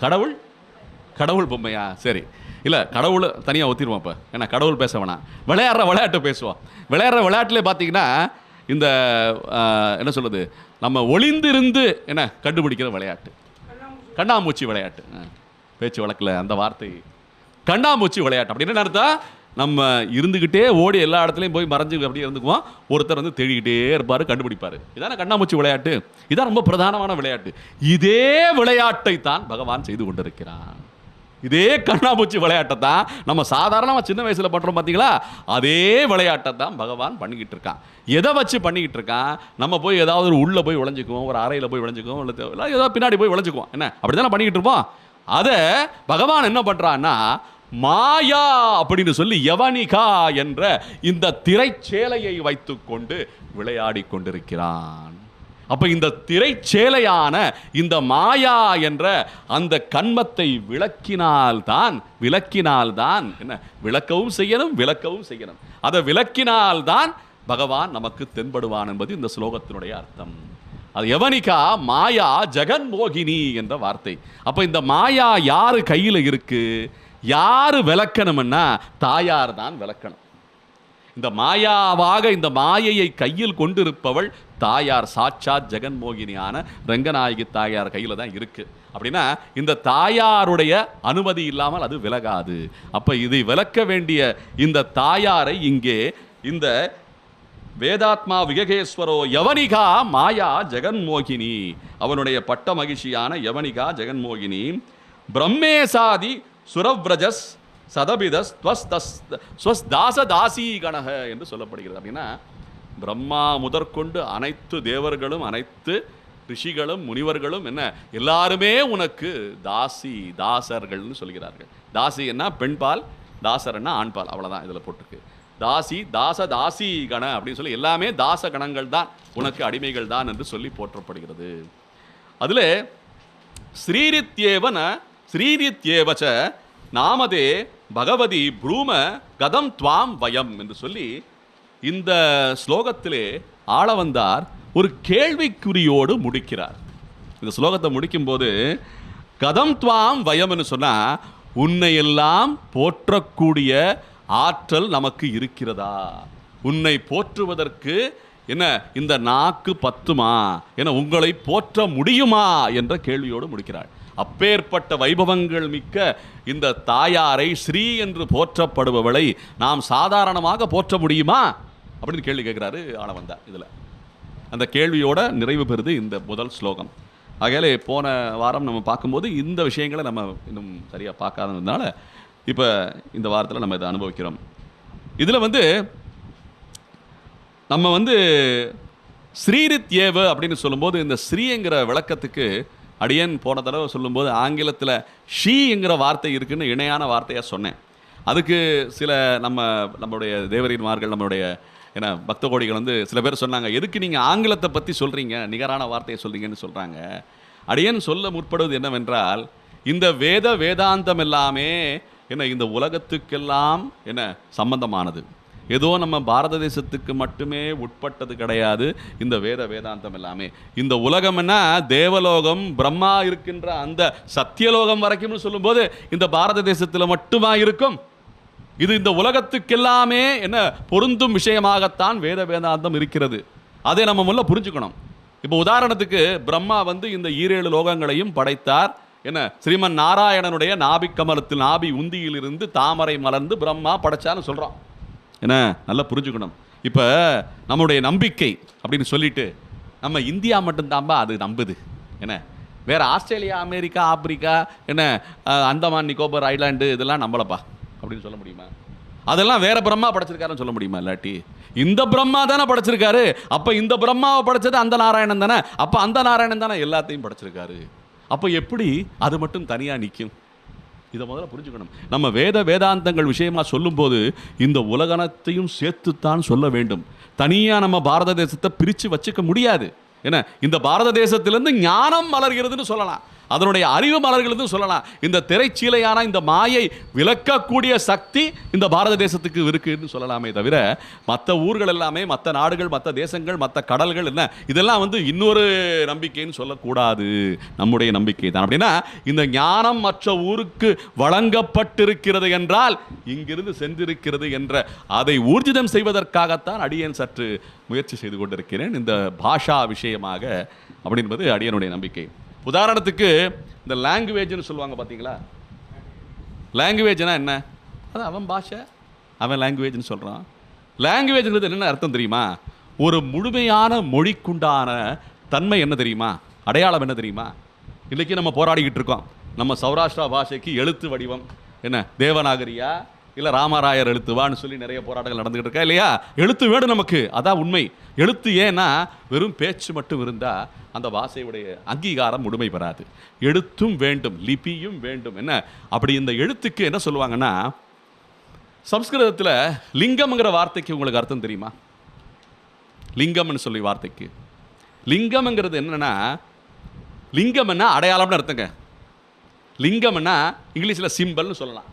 கடவுள் பொம்மையா? சரி, இல்லை, கடவுள் தனியாக ஒத்திடுவோம். இப்போ ஏன்னா கடவுள் பேச வேணாம், விளையாடுற விளையாட்டு பேசுவோம். விளையாடுற விளையாட்டுலேயே பார்த்தீங்கன்னா இந்த என்ன சொல்கிறது, நம்ம ஒளிந்திருந்து என்ன கண்டுபிடிக்கிற விளையாட்டு, கண்ணாமூச்சி விளையாட்டு. பேச்சு வழக்கில் அந்த வார்த்தை கண்ணாமூச்சி விளையாட்டு அப்படின்னு என்ன அர்த்தம்? நம்ம இருந்துக்கிட்டே ஓடி எல்லா இடத்துலையும் போய் மறைஞ்சு அப்படியே இருந்துக்குவோம், ஒருத்தர் தேடிக்கிட்டே இருப்பார், கண்டுபிடிப்பார். இதான கண்ணாமூச்சி விளையாட்டு. இதான் ரொம்ப பிரதானமான விளையாட்டு. இதே விளையாட்டை தான் பகவான் செய்து கொண்டிருக்கிறான். இதே கண்ணாமூச்சி விளையாட்டை தான் நம்ம சாதாரணமாக சின்ன வயசில் பண்ணுறோம் பார்த்தீங்களா? அதே விளையாட்டை தான் பகவான் பண்ணிக்கிட்டு இருக்கான். எதை வச்சு பண்ணிக்கிட்டு இருக்கான்? நம்ம போய் ஏதாவது ஒரு உள்ளே போய் விளைஞ்சிக்குவோம், ஒரு அறையில் போய் விளைஞ்சிக்குவோம், இல்லை ஏதாவது பின்னாடி போய் விளைஞ்சிக்குவோம். என்ன, அப்படி தானே பண்ணிக்கிட்டு இருப்போம். அதை பகவான் என்ன பண்ணுறான்னா, மாயா அப்படின்னு சொல்லி யவனிகா என்ற இந்த திரைச்சேலையை வைத்துக்கொண்டு விளையாடி கொண்டிருக்கிறான். அப்ப இந்த திரைச்சேலையான இந்த மாயா என்ற அந்த கன்மத்தை விளக்கினால்தான் என்ன, விளக்கவும் செய்யணும். அதை விளக்கினால்தான் பகவான் நமக்கு தென்படுவான் என்பது இந்த ஸ்லோகத்தினுடைய அர்த்தம். அது யவனிகா மாயா ஜெகன்மோகினி என்ற வார்த்தை. அப்ப இந்த மாயா யாரு கையில் இருக்கு, யாரு விளக்கணும்னா தாயார் தான் விளக்கணும். இந்த மாயாவாக இந்த மாயையை கையில் கொண்டிருப்பவள் தாயார், சாட்சாத் ஜெகன்மோகினியான ரங்கநாயகி தாயார் கையில் தான் இருக்கு. அப்படின்னா இந்த தாயாருடைய அனுமதி இல்லாமல் அது விலகாது. அப்ப இதை விளக்க வேண்டிய இந்த தாயாரை இங்கே இந்த வேதாத்மா விககேஸ்வரோ யவனிகா மாயா ஜெகன்மோகினி, அவனுடைய பட்ட மகிழ்ச்சியான யவனிகா ஜெகன்மோகினி, பிரம்மேசாதி சுரவ்ரஜஸ் சதபிதஸ் தாசி கணக என்று சொல்லப்படுகிறது. அப்படின்னா பிரம்மா முதற்கொண்டு அனைத்து தேவர்களும் அனைத்து ரிஷிகளும் முனிவர்களும் என்ன எல்லாருமே உனக்கு தாசர்கள்னு சொல்கிறார்கள். தாசி என்ன பெண்பால், தாசர்னா ஆண்பால், அவ்வளோதான் இதில் போட்டிருக்கு. தாசி கண அப்படின்னு சொல்லி எல்லாமே தாச கணங்கள் தான், உனக்கு அடிமைகள் தான் என்று சொல்லி போற்றப்படுகிறது. அதில் ஸ்ரீரித்யேவச்ச நாமதே பகவதி ப்ரூம கதம் துவாம் வயம் என்று சொல்லி இந்த ஸ்லோகத்திலே ஆளவந்தார் ஒரு கேள்விக்குறியோடு முடிக்கிறார். இந்த ஸ்லோகத்தை முடிக்கும்போது கதம் துவாம் வயம்னு சொன்னால் உன்னை எல்லாம் போற்றக்கூடிய ஆற்றல் நமக்கு இருக்கிறதா, உன்னை போற்றுவதற்கு என்ன இந்த நாக்கு பத்துமா, என உங்களை போற்ற முடியுமா என்ற கேள்வியோடு முடிக்கிறார். அப்பேற்பட்ட வைபவங்கள் மிக்க இந்த தாயாரை, ஸ்ரீ என்று போற்றப்படுபவளை நாம் சாதாரணமாக போற்ற முடியுமா அப்படின்னு கேள்வி கேட்குறாரு ஆளவந்தார். இதில் அந்த கேள்வியோட நிறைவு பெறுது இந்த முதல் ஸ்லோகம். ஆகையாலே போன வாரம் நம்ம பார்க்கும்போது இந்த விஷயங்களை நம்ம இன்னும் சரியாக பார்க்காததுனால இப்போ இந்த வாரத்தில் நம்ம இதை அனுபவிக்கிறோம். இதில் நம்ம ஸ்ரீரித் ஏவ அப்படின்னு சொல்லும்போது இந்த ஸ்ரீங்கிற விளக்கத்துக்கு அடியன் போன தடவை சொல்லும்போது ஆங்கிலத்தில் ஷீங்கிற வார்த்தை இருக்குன்னு இணையான வார்த்தையாக சொன்னேன். அதுக்கு சில நம்மளுடைய தேவரீன்மார்கள், நம்மளுடைய பக்த கோடிகள் சில பேர் சொன்னாங்க, எதுக்கு நீங்கள் ஆங்கிலத்தை பற்றி சொல்கிறீங்க, நிகரான வார்த்தையை சொல்கிறீங்கன்னு சொல்கிறாங்க. அடியன் சொல்ல முற்படுவது என்னவென்றால், இந்த வேதாந்தம் எல்லாமே இந்த உலகத்துக்கெல்லாம் சம்பந்தமானது. ஏதோ நம்ம பாரத தேசத்துக்கு மட்டுமே உட்பட்டது கிடையாது இந்த வேதாந்தம் எல்லாமே. இந்த உலகம் என்ன, தேவலோகம் பிரம்மா இருக்கின்ற அந்த சத்தியலோகம் வரைக்கும் சொல்லும்போது இந்த பாரத தேசத்தில் மட்டுமா இருக்கும்? இது இந்த உலகத்துக்கெல்லாமே என்ன பொருந்தும் விஷயமாகத்தான் வேதாந்தம் இருக்கிறது. அதை நம்ம முதல்ல புரிஞ்சுக்கணும். இப்போ உதாரணத்துக்கு பிரம்மா இந்த 7 லோகங்களையும் படைத்தார். என்ன, ஸ்ரீமன் நாராயணனுடைய நாபி கமலத்தில் நாபி உந்தியிலிருந்து தாமரை மலர்ந்து பிரம்மா படைச்சான்னு சொல்கிறோம். என்ன, நல்லா புரிஞ்சுக்கணும். இப்போ நம்முடைய நம்பிக்கை அப்படின்னு சொல்லிட்டு நம்ம இந்தியா மட்டும்தான்பா அது நம்புது. என்ன, வேற ஆஸ்திரேலியா, அமெரிக்கா, ஆப்பிரிக்கா, என்ன அந்தமான் நிக்கோபர் ஐலாண்டு இதெல்லாம் நம்பலப்பா அப்படின்னு சொல்ல முடியுமா? அதெல்லாம் வேற பிரம்மா படைச்சிருக்காருன்னு சொல்ல முடியுமா? இல்லாட்டி இந்த பிரம்மா தானே படைச்சிருக்காரு. அப்போ இந்த பிரம்மாவை படைச்சது அந்த நாராயணன் தானே. அப்போ அந்த நாராயணன் தானே எல்லாத்தையும் படைச்சிருக்காரு. அப்போ எப்படி அது மட்டும் தனியாக நிற்கும்? இதை முதல்ல புரிஞ்சுக்கணும். நம்ம வேதாந்தங்கள் விஷயமா சொல்லும்போது இந்த உலகத்தையும் சேர்த்துத்தான் சொல்ல வேண்டும். தனியாக நம்ம பாரத தேசத்தை பிரித்து வச்சுக்க முடியாது. என்ன, இந்த பாரத தேசத்திலிருந்து ஞானம் மலர்கிறதுன்னு சொல்லலாம், அதனுடைய அறிவு மலர்கிறது சொல்லலாம். இந்த திரைச்சீலையான இந்த மாயை விளக்கக்கூடிய சக்தி இந்த பாரத தேசத்துக்கு இருக்குன்னு சொல்லலாமே தவிர மற்ற ஊர்கள் எல்லாமே, மற்ற நாடுகள், மற்ற தேசங்கள், மற்ற கடல்கள் என்ன இதெல்லாம் இன்னொரு நம்பிக்கைன்னு சொல்லக்கூடாது. நம்முடைய நம்பிக்கை தான். அப்படின்னா இந்த ஞானம் மற்ற ஊருக்கு வழங்கப்பட்டிருக்கிறது என்றால் இங்கிருந்து சென்றிருக்கிறது என்ற அதை ஊர்ஜிதம் செய்வதற்காகத்தான் அடியேன் சற்று முயற்சி செய்து கொண்டிருக்கிறேன் இந்த பாஷா விஷயமாக அப்படின்பது அடியனுடைய நம்பிக்கை. உதாரணத்துக்கு இந்த லாங்குவேஜ்னு சொல்லுவாங்க பார்த்தீங்களா? லாங்குவேஜ்னா என்ன? அது அவன் பாஷை, அவன் லாங்குவேஜ்னு சொல்கிறான். லாங்குவேஜ்ங்கிறது என்ன அர்த்தம் தெரியுமா? ஒரு முழுமையான மொழிக்குண்டான தன்மை என்ன தெரியுமா? அடையாளம் என்ன தெரியுமா? இன்றைக்கி நம்ம போராடிக்கிட்டு இருக்கோம். நம்ம சௌராஷ்டிரா பாஷைக்கு எழுத்து வடிவம் என்ன, தேவநாகரியா இல்லை ராமராயர் எழுத்துவான்னு சொல்லி நிறைய போராட்டங்கள் நடந்துகிட்டு இருக்கா இல்லையா? எழுத்து வேணும் நமக்கு, அதான் உண்மை. எழுத்து ஏன்னா வெறும் பேச்சு மட்டும் இருந்தால் அந்த பாஷையுடைய அங்கீகாரம் முழுமை பெறாது. எழுத்தும் வேண்டும், லிபியும் வேண்டும். என்ன அப்படி இந்த எழுத்துக்கு என்ன சொல்லுவாங்கன்னா, சம்ஸ்கிருதத்தில் லிங்கம்ங்கிற வார்த்தைக்கு உங்களுக்கு அர்த்தம் தெரியுமா? லிங்கம்னு சொல்லி வார்த்தைக்கு லிங்கம்ங்கிறது என்னன்னா, லிங்கம்னா அடையாளம்னு அர்த்தங்க. லிங்கம்னா இங்கிலீஷில் சிம்பல்னு சொல்லலாம்.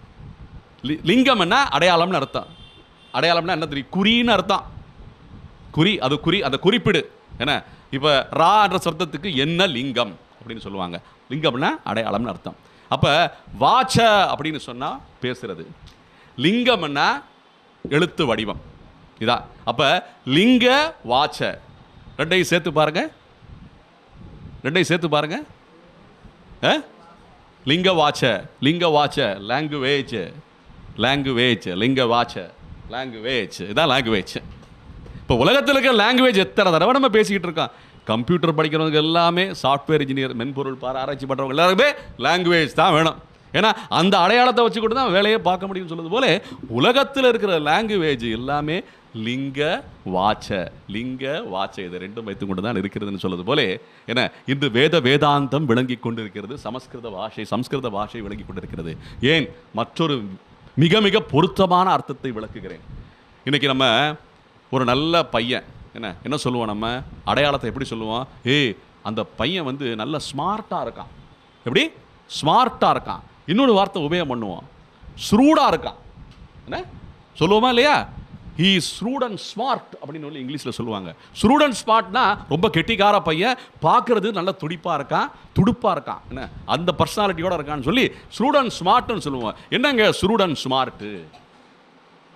லிங்கம்னா அடையாளம்னு அர்த்தம். அடையாளம்னா என்ன தெரியும்? குறின்னு அர்த்தம். குறி, அது குறி, அந்த குறிப்பிடு. என்ன, இப்போ ரா என்ற சப்தத்துக்கு என்ன லிங்கம் அப்படின்னு சொல்லுவாங்க. லிங்கம்னா அடையாளம்னு அர்த்தம். அப்போ வாச்ச அப்படின்னு சொன்னால் பேசுறது, லிங்கம்னா எழுத்து வடிவம். இதான். அப்போ லிங்க வாச்ச ரெண்டையும் சேர்த்து பாருங்க, ரெண்டையும் சேர்த்து பாருங்க. லிங்க வாச்ச, லிங்க வாச்ச லாங்குவேஜ், லாங்குவேஜ் லிங்க வாச்ச லாங்குவேஜ், இதான் லாங்குவேஜ். இப்போ உலகத்தில் இருக்கிற லாங்குவேஜ் எத்தனை தடவை நம்ம பேசிக்கிட்டு இருக்கோம். கம்ப்யூட்டர் படிக்கிறவங்க எல்லாமே, சாஃப்ட்வேர் இன்ஜினியர், மென்பொருள் ஆராய்ச்சி பண்ணுறவங்க எல்லாருமே லாங்குவேஜ் தான் வேணும். ஏன்னா அந்த அடையாளத்தை வச்சுக்கிட்டு தான் வேலையை பார்க்க முடியும்னு சொல்லுது போல உலகத்தில் இருக்கிற லாங்குவேஜ் எல்லாமே லிங்க வாச்ச, லிங்க வாச்ச இது ரெண்டும் வைத்துக் கொண்டு தான் இருக்கிறதுன்னு சொல்லுது போல. ஏன்னா இன்று வேதாந்தம் விளங்கி கொண்டிருக்கிறது, சமஸ்கிருத பாஷை விளங்கி கொண்டிருக்கிறது. ஏன், மற்றொரு மிக மிக பொருத்தமான அர்த்தத்தை விளக்குகிறேன். இன்னைக்கு நம்ம ஒரு நல்ல பையன் என்ன சொல்லுவோம், நம்ம அடையாளத்தை எப்படி சொல்லுவோம்? அந்த பையன் நல்ல ஸ்மார்ட்டாக இருக்கான். எப்படி ஸ்மார்ட்டாக இருக்கான்? இன்னொரு வார்த்தை உபயோகம் பண்ணுவோம், ஸ்ரூடாக இருக்கான். என்ன சொல்லுவோமா இல்லையா? ஹீ ஸ்ரூட் அண்ட் ஸ்மார்ட் அப்படின்னு சொல்லி இங்கிலீஷில் சொல்லுவாங்க. ஸ்ரூட் அண்ட் ஸ்மார்ட்னா ரொம்ப கெட்டிக்கார பையன், பார்க்கறது நல்ல துடிப்பாக இருக்கான், துடுப்பாக இருக்கான், என்ன அந்த பர்சனாலிட்டியோட இருக்கான்னு சொல்லி ஸ்ரூட் அண்ட் ஸ்மார்ட்னு சொல்லுவோம். என்னங்க ஸ்ரூட் அண்ட் ஸ்மார்ட்டு?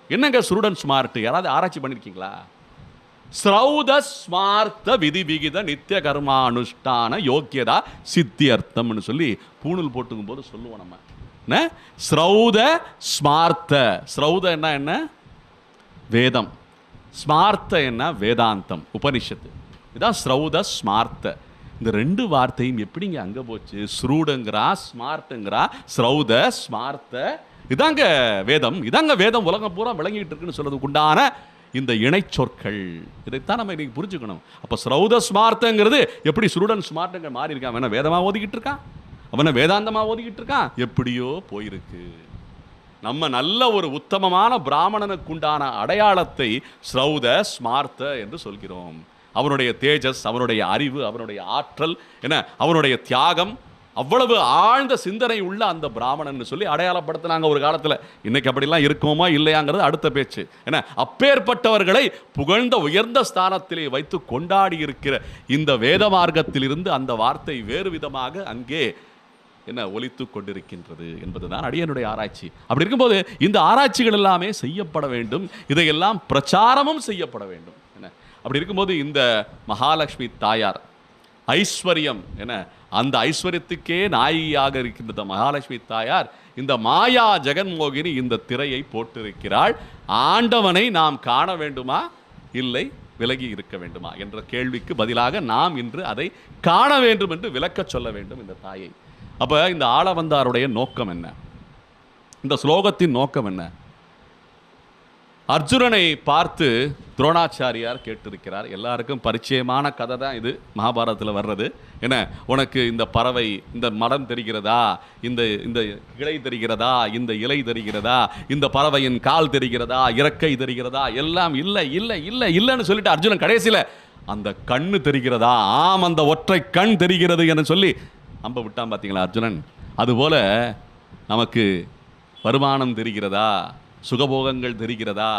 என்னங்க ஸ்ரூட் அண்ட் ஸ்மார்ட்? யாராவது ஆராய்ச்சி பண்ணியிருக்கீங்களா? ஸ்ரௌத ஸ்மார்த்த விதி விகித நித்திய கர்மானுஷ்டான யோக்கியதா சித்தியர்த்தம்னு சொல்லி பூணூல் போட்டுக்கும் போது சொல்லுவோம் நம்ம. என்ன ஸ்ரௌத ஸ்மார்த்த? ஸ்ரௌத என்ன? வேதம். ஸ்மார்த்த என்ன? வேதாந்தம், உபனிஷத்து. இதான் ஸ்ரௌத ஸ்மார்த்த. இந்த ரெண்டு வார்த்தையும் எப்படிங்க அங்கே போச்சு? ஸ்ரூடுங்கிறா, ஸ்மார்ட்டுங்கிறா, ஸ்ரௌத ஸ்மார்த்த. இதாங்க வேதம், இதாங்க வேதம் உலகம் பூரா விளங்கிட்டு இருக்குன்னு சொல்றதுக்கு உண்டான இந்த இணை சொற்கள். இதைத்தான் நம்ம இன்னைக்கு புரிஞ்சுக்கணும். அப்போ ஸ்ரௌத ஸ்மார்த்தங்கிறது எப்படி ஸ்ரூடன் ஸ்மார்ட்டுங்க மாறி இருக்கான்? அவனை வேதமாக ஓதிக்கிட்டு இருக்கான், அவனை வேதாந்தமாக ஓதிக்கிட்டு இருக்கான், எப்படியோ போயிருக்கு. நம்ம நல்ல ஒரு உத்தமமான பிராமணனுக்கு உண்டான அடையாளத்தை ஸ்ரௌத ஸ்மார்த்த என்று சொல்கிறோம். அவனுடைய தேஜஸ், அவனுடைய அறிவு, அவனுடைய ஆற்றல், என்ன அவனுடைய தியாகம், அவ்வளவு ஆழ்ந்த சிந்தனை உள்ள அந்த பிராமணன் சொல்லி அடையாளப்படுத்தினாங்க ஒரு காலத்தில். இன்னைக்கு அப்படிலாம் இருக்குமா இல்லையாங்கிறது அடுத்த பேச்சு. ஏன்னா அப்பேற்பட்டவர்களை புகழ்ந்த உயர்ந்த ஸ்தானத்திலே வைத்து கொண்டாடி இருக்கிற இந்த வேத மார்க்கத்திலிருந்து அந்த வார்த்தை வேறு விதமாக அங்கே என்ன ஒலித்து கொண்டிருக்கின்றது என்பதுதான் அடியனுடைய ஆராய்ச்சி. அப்படி இருக்கும்போது இந்த ஆராய்ச்சிகள் எல்லாமே செய்யப்பட வேண்டும், இதையெல்லாம் பிரச்சாரமும் செய்யப்பட வேண்டும். என்ன அப்படி இருக்கும்போது இந்த மகாலட்சுமி தாயார் ஐஸ்வர்யம் என அந்த ஐஸ்வர்யத்துக்கே நாயியாக இருக்கின்ற மகாலட்சுமி தாயார் இந்த மாயா ஜெகன்மோகினி இந்த திரையை போட்டிருக்கிறாள். ஆண்டவனை நாம் காண வேண்டுமா இல்லை விலகி இருக்க வேண்டுமா என்ற கேள்விக்கு பதிலாக நாம் இன்று அதை காண வேண்டும் என்று விளக்க சொல்ல வேண்டும் இந்த தாயை. அப்ப இந்த ஆளவந்தாருடைய நோக்கம் என்ன, இந்த ஸ்லோகத்தின் நோக்கம் என்ன? அர்ஜுனனை பார்த்து துரோணாச்சாரியார் கேட்டிருக்கிறார். எல்லாருக்கும் பரிச்சயமான கதை தான் இது, மகாபாரதத்தில் வர்றது. என்ன, உனக்கு இந்த பறவை, இந்த மரம் தெரிகிறதா, இந்த இந்த கிளை தெரிகிறதா, இந்த இலை தெரிகிறதா, இந்த பறவையின் கால் தெரிகிறதா, இறக்கை தெரிகிறதா, எல்லாம் இல்லை இல்லை இல்லை இல்லைன்னு சொல்லிட்டு அர்ஜுனன் கடைசியில் அந்த கண்ணு தெரிகிறதா, ஆம் அந்த ஒற்றை கண் தெரிகிறது என்று சொல்லி அம்ப விட்டான். பார்த்தீங்களா அர்ஜுனன்? அதுபோல நமக்கு வருமானம் தெரிகிறதா, சுகபோகங்கள் தெரிகிறதா,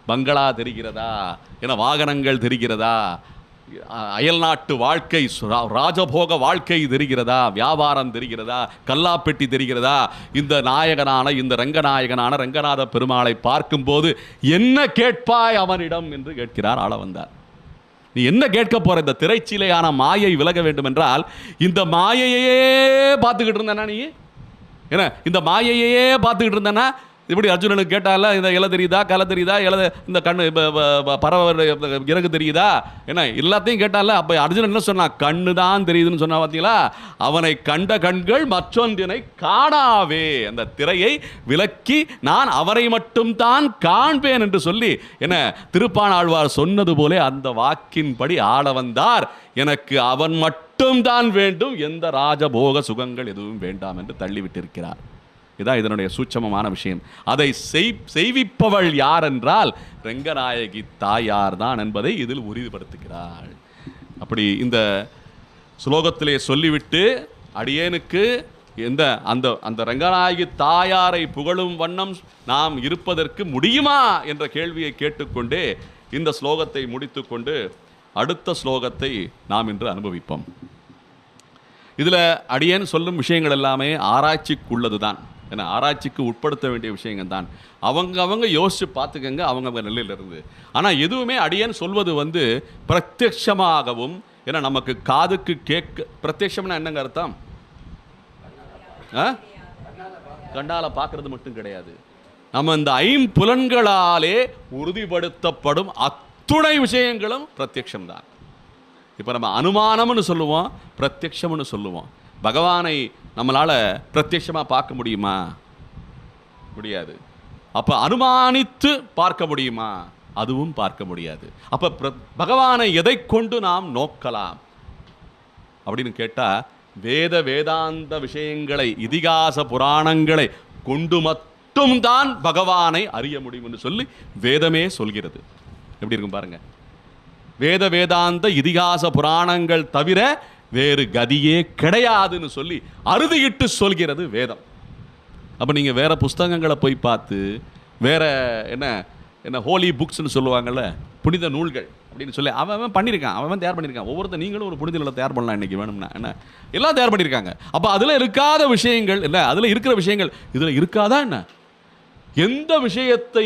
பங்களா தெரிகிறதா, என வாகனங்கள் தெரிகிறதா, அயல்நாட்டு வாழ்க்கை ராஜபோக வாழ்க்கை தெரிகிறதா, வியாபாரம் தெரிகிறதா, கல்லாப்பெட்டி தெரிகிறதா, இந்த நாயகனான இந்த ரங்கநாயகனான ரங்கநாத பெருமாளை பார்க்கும்போது என்ன கேட்பாய் அவனிடம் என்று கேட்கிறார் ஆளவந்தார். நீ என்ன கேட்க போற? இந்த திரைச்சீலையான மாயை விலக வேண்டும் என்றால் இந்த மாயையே பார்த்துக்கிட்டு இருந்தேன்னா, நீ என்ன இந்த மாயையே பார்த்துக்கிட்டு இருந்தேன்னா இப்படி அர்ஜுனனுக்கு கேட்டால இந்த இலை தெரியுதா, கலை தெரியுதா, இந்த கண்ணு பறவை இறகு தெரியுதா, என்ன எல்லாத்தையும் கேட்டால. அப்போ அர்ஜுனன் என்ன சொன்னா? கண்ணு தான் தெரியுதுன்னு சொன்னா. பார்த்தீங்களா? அவனை கண்ட கண்கள் மற்றொன்றினை காணாவே, அந்த திரையை விலக்கி நான் அவரை மட்டும் தான் காண்பேன் என்று சொல்லி என்ன திருப்பாணாழ்வார் சொன்னது போல அந்த வாக்கின்படி ஆள வந்தார். எனக்கு அவன் மட்டும் தான் வேண்டும், எந்த ராஜபோக சுகங்கள் எதுவும் வேண்டாம் என்று தள்ளிவிட்டிருக்கிறார். இதான் இதனுடைய சூட்சமமான விஷயம். அதை செய்விப்பவள் யார் என்றால் ரங்கநாயகி தாயார் தான் என்பதை இதில் உறுதிப்படுத்துகிறாள். அப்படி இந்த ஸ்லோகத்திலே சொல்லிவிட்டு அடியேனுக்கு எந்த அந்த ரங்கநாயகி தாயாரை புகழும் வண்ணம் நாம் இருப்பதற்கு முடியுமா என்ற கேள்வியை கேட்டுக்கொண்டே இந்த ஸ்லோகத்தை முடித்துக்கொண்டு அடுத்த ஸ்லோகத்தை நாம் இன்று அனுபவிப்போம். இதில் அடியேன் சொல்லும் விஷயங்கள் எல்லாமே ஆராய்ச்சிக்குள்ளது தான். ஏன்னா ஆராய்ச்சிக்கு உட்படுத்த வேண்டிய விஷயங்கள் தான். அவங்க யோசித்து பார்த்துக்கங்க அவங்க நிலையிலிருந்து. ஆனால் எதுவுமே அடியேன் சொல்வது பிரத்யட்சமாகவும், ஏன்னா நமக்கு காதுக்கு கேட்க, பிரத்யட்சம்னா என்னங்க அர்த்தம்? கண்ணால் பார்க்கறது மட்டும் கிடையாது, நம்ம இந்த ஐம்புலன்களாலே உறுதிப்படுத்தப்படும் அத்துணை விஷயங்களும் பிரத்யட்சம்தான். இப்போ நம்ம அனுமானம்னு சொல்லுவோம், பிரத்யட்சம்னு சொல்லுவோம். பகவானை நம்மளால் பிரத்யட்சமாக பார்க்க முடியுமா? முடியாது. அப்போ அனுமானித்து பார்க்க முடியுமா? அதுவும் பார்க்க முடியாது. அப்போ பகவானை எதை கொண்டு நாம் நோக்கலாம் அப்படின்னு கேட்டால் வேதாந்த விஷயங்களை, இதிகாச புராணங்களை கொண்டு மட்டும்தான் பகவானை அறிய முடியும் என்று சொல்லி வேதமே சொல்கிறது. எப்படி இருக்கும் பாருங்க. வேதாந்த இதிகாச புராணங்கள் தவிர வேறு கதியே கிடையாதுன்னு சொல்லி அறுதியிட்டு சொல்கிறது வேதம். அப்போ நீங்கள் வேற புஸ்தகங்களை போய் பார்த்து வேற என்ன ஹோலி புக்ஸ்ன்னு சொல்லுவாங்கள்ல, புனித நூல்கள் அப்படின்னு சொல்லி அவன் பண்ணியிருக்கான், அவன் தயார் பண்ணியிருக்கான். ஒவ்வொருத்தர் நீங்களும் ஒரு புனித நூலை தயார் பண்ணலாம் இன்றைக்கி வேணும்னா. என்ன எல்லாம் தயார் பண்ணியிருக்காங்க. அப்போ அதில் இருக்காத விஷயங்கள் இல்லை, அதில் இருக்கிற விஷயங்கள் இதில் இருக்காதா என்ன? எந்த விஷயத்தை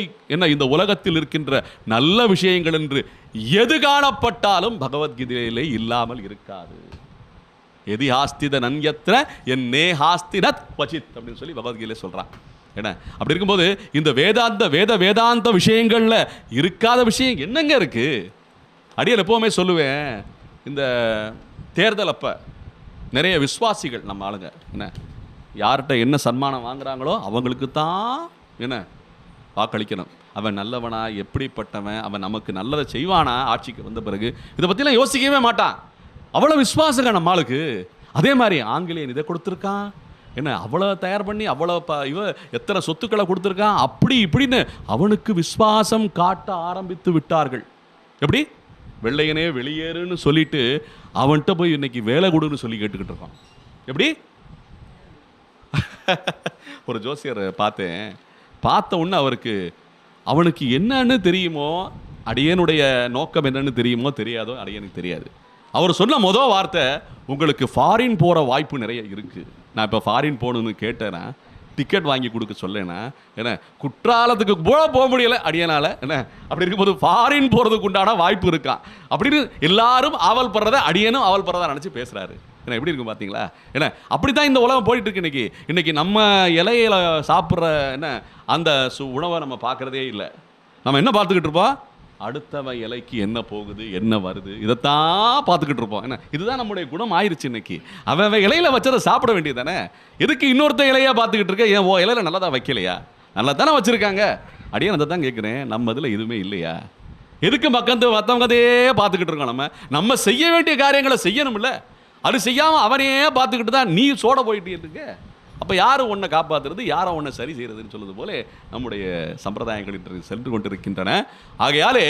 இந்த உலகத்தில் இருக்கின்ற நல்ல விஷயங்கள் என்று எது காணப்பட்டாலும் பகவத்கீதையிலே இல்லாமல் இருக்காது. எதி ஹாஸ்தித நன்யத்ர என் நே ஹாஸ்தினத் பசித் அப்படின்னு சொல்லி பகவத்கீதையிலே சொல்கிறான். என்ன அப்படி இருக்கும்போது இந்த வேதாந்த விஷயங்களில் இருக்காத விஷயம் என்னங்க இருக்கு? அடியேன் எப்போவுமே சொல்லுவேன், இந்த தேர்தல் அப்போ நிறைய விசுவாசிகள் நம்ம ஆளுங்க யார்கிட்ட என்ன சன்மானம் வாங்குறாங்களோ அவங்களுக்கு தான் வாக்களிக்கணும். அவன் நல்லவனா, எப்படிப்பட்டவன், அவன் நமக்கு நல்லதை செய்வானா ஆட்சிக்கு வந்த பிறகு, இதை பற்றிலாம் யோசிக்கவே மாட்டான். அவ்வளோ விசுவாசங்க நம்ம ஆளுக்கு. அதே மாதிரி ஆங்கிலேயன் இதை கொடுத்துருக்கான், அவ்வளோ தயார் பண்ணி அவ்வளோ எத்தனை சொத்துக்களை கொடுத்துருக்கான், அப்படி இப்படின்னு அவனுக்கு விசுவாசம் காட்ட ஆரம்பித்து விட்டார்கள். எப்படி? வெள்ளையனே வெளியேறுன்னு சொல்லிட்டு அவன்கிட்ட போய் இன்னைக்கு வேலை கொடுன்னு சொல்லி கேட்டுக்கிட்டு இருக்கான். எப்படி? ஒரு ஜோசியர் பார்த்தேன். பார்த்த உடனே அவனுக்கு என்னன்னு தெரியுமோ, அடியனுடைய நோக்கம் என்னன்னு தெரியுமோ தெரியாதோ அடியனுக்கு தெரியாது. அவர் சொன்ன முதல் வார்த்தை, உங்களுக்கு ஃபாரின் போகிற வாய்ப்பு நிறைய இருக்குது. நான் இப்போ ஃபாரின் போகணுன்னு கேட்டேன்னா, டிக்கெட் வாங்கி கொடுக்க சொல்லேன்னா, என்ன குற்றாலத்துக்கு போக முடியலை அடியனால், என்ன அப்படி இருக்கும்போது ஃபாரின் போகிறதுக்கு உண்டான வாய்ப்பு இருக்கான் அப்படின்னு எல்லாரும் ஆவல் படுறத அடியனும் ஆவல் படுறதா நினச்சி பேசுகிறாரு. என்ன எப்படி இருக்கும் பார்த்தீங்களா? என்ன அப்படி தான் இந்த உலகம் போயிட்டு இருக்கு. இன்னைக்கு நம்ம இலையில சாப்பிட்ற என்ன அந்த உணவை நம்ம பார்க்குறதே இல்லை. நம்ம என்ன பார்த்துக்கிட்டு இருப்போம்? அடுத்தவன் இலைக்கு என்ன போகுது, என்ன வருது, இதைத்தான் பார்த்துக்கிட்டு இருப்போம். என்ன இதுதான் நம்முடைய குணம் ஆயிடுச்சு இன்னைக்கு. அவன் இலையில வச்சதை சாப்பிட வேண்டியது தானே. எதுக்கு இன்னொருத்த இலையா பார்த்துக்கிட்டு இருக்க? ஏன் ஓ இலையில நல்லா தான் வைக்கலையா? நல்லா தானே வச்சிருக்காங்க. அடியே அதை தான் கேட்குறேன். நம்ம இதில் எதுவுமே இல்லையா? எதுக்கு மற்றவங்கதையே பார்த்துக்கிட்டு இருக்கோம்? நம்ம செய்ய வேண்டிய காரியங்களை செய்யணும்ல. அது செய்யாமல் அவனையே பார்த்துக்கிட்டு தான் நீ சோட போயிட்டு இருக்க. அப்போ யார் ஒன்றை காப்பாற்றுறது, யாரை ஒன்றை சரி செய்கிறதுன்னு சொல்லுது போல நம்முடைய சம்பிரதாயங்கள் சென்று கொண்டிருக்கின்றன. ஆகையாலே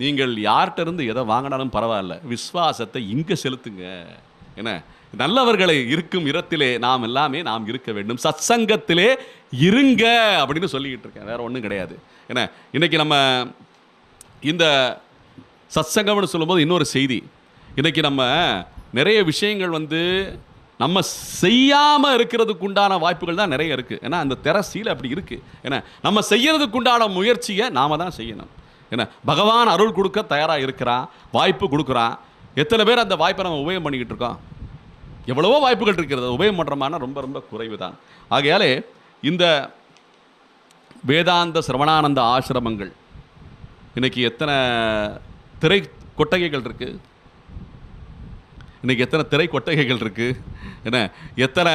நீங்கள் யார்கிட்ட இருந்து எதை வாங்கினாலும் பரவாயில்ல, விஸ்வாசத்தை இங்கே செலுத்துங்க. என்ன நல்லவர்களை இருக்கும் இடத்திலே நாம் எல்லாமே நாம் இருக்க வேண்டும். சத்சங்கத்திலே இருங்க அப்படின்னு சொல்லிக்கிட்டு இருக்கேன். வேற ஒன்றும் கிடையாது. என்ன இன்னைக்கு நம்ம இந்த சத்சங்கம்னு சொல்லும்போது இன்னொரு செய்தி, இன்னைக்கு நம்ம நிறைய விஷயங்கள் நம்ம செய்யாமல் இருக்கிறதுக்கு உண்டான வாய்ப்புகள் தான் நிறைய இருக்குது. ஏன்னா அந்த திரசீல அப்படி இருக்குது. ஏன்னா நம்ம செய்யறதுக்கு உண்டான முயற்சியை நாம் தான் செய்யணும். ஏன்னா பகவான் அருள் கொடுக்க தயாராக இருக்கிறான், வாய்ப்பு கொடுக்குறான். எத்தனை பேர் அந்த வாய்ப்பை நம்ம உபயோகம் பண்ணிக்கிட்டு இருக்கோம்? எவ்வளவோ வாய்ப்புகள் இருக்கிறது, உபயோகம் பண்ணுறமான ரொம்ப ரொம்ப குறைவு தான். ஆகையாலே இந்த வேதாந்த சிரவணானந்த ஆசிரமங்கள் இன்றைக்கி எத்தனை திரை கொட்டகைகள் இருக்குது, இன்றைக்கி எத்தனை திரை கொட்டகைகள் இருக்குது, என்ன எத்தனை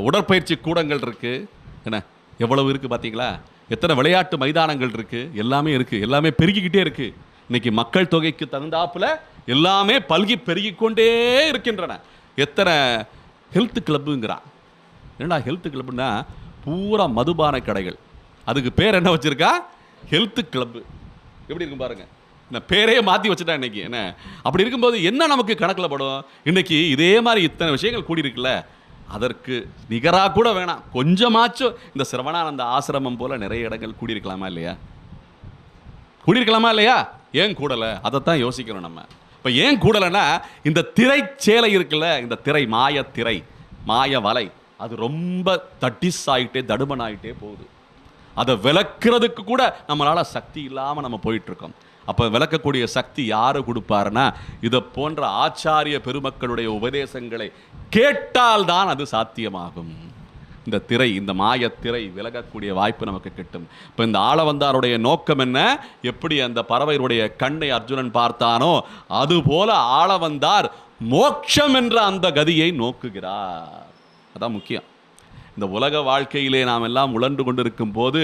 உடற்பயிற்சி கூடங்கள் இருக்குது, என்ன எவ்வளவு இருக்குது பார்த்தீங்களா? எத்தனை விளையாட்டு மைதானங்கள் இருக்குது, எல்லாமே இருக்குது. எல்லாமே பெருகிக்கிட்டே இருக்குது. இன்றைக்கி மக்கள் தொகைக்கு தகுந்தாப்புல எல்லாமே பல்கி பெருகிக்கொண்டே இருக்கின்றன. எத்தனை ஹெல்த் கிளப்புங்கிறான். என்னடா ஹெல்த் கிளப்புன்னா பூரா மதுபான கடைகள். அதுக்கு பேர் என்ன வச்சுருக்கா? Health club. எப்படி இருக்கும் பாருங்கள். என்ன பேரே மாற்றி வச்சுட்டா இன்றைக்கி. என்ன அப்படி இருக்கும்போது என்ன நமக்கு கணக்கில் படும்? இன்றைக்கி இதே மாதிரி இத்தனை விஷயங்கள் கூடியிருக்குல்ல, அதற்கு நிகராக கூட வேணாம், கொஞ்சமாச்சும் இந்த சிரவணானந்த ஆசிரமம் போல் நிறைய இடங்கள் கூடியிருக்கலாமா இல்லையா? கூடியிருக்கலாமா இல்லையா? ஏன் கூடலை? அதைத்தான் யோசிக்கிறோம் நம்ம. இப்போ ஏன் கூடலைன்னா, இந்த திரை சேலை இருக்குல்ல, இந்த திரை மாய மாய வலை, அது ரொம்ப தட்டிஸ் ஆகிட்டே தடுமன் ஆகிட்டே போகுது. அதை விளக்குறதுக்கு கூட நம்மளால் சக்தி இல்லாமல் நம்ம போயிட்டுருக்கோம். அப்போ விளக்கக்கூடிய சக்தி யார் கொடுப்பாருன்னா, இதை போன்ற ஆச்சாரிய பெருமக்களுடைய உபதேசங்களை கேட்டால்தான் அது சாத்தியமாகும். இந்த திரை, இந்த மாயத்திரை விலகக்கூடிய வாய்ப்பு நமக்கு கிட்டும். இப்போ இந்த ஆளவந்தாருடைய நோக்கம் என்ன? எப்படி அந்த பறவையுடைய கண்ணை அர்ஜுனன் பார்த்தானோ அதுபோல ஆளவந்தார் மோட்சம் என்ற அந்த கதியை நோக்குகிறார். அதான் முக்கியம். இந்த உலக வாழ்க்கையிலே நாம் எல்லாம் உழன்று கொண்டிருக்கும் போது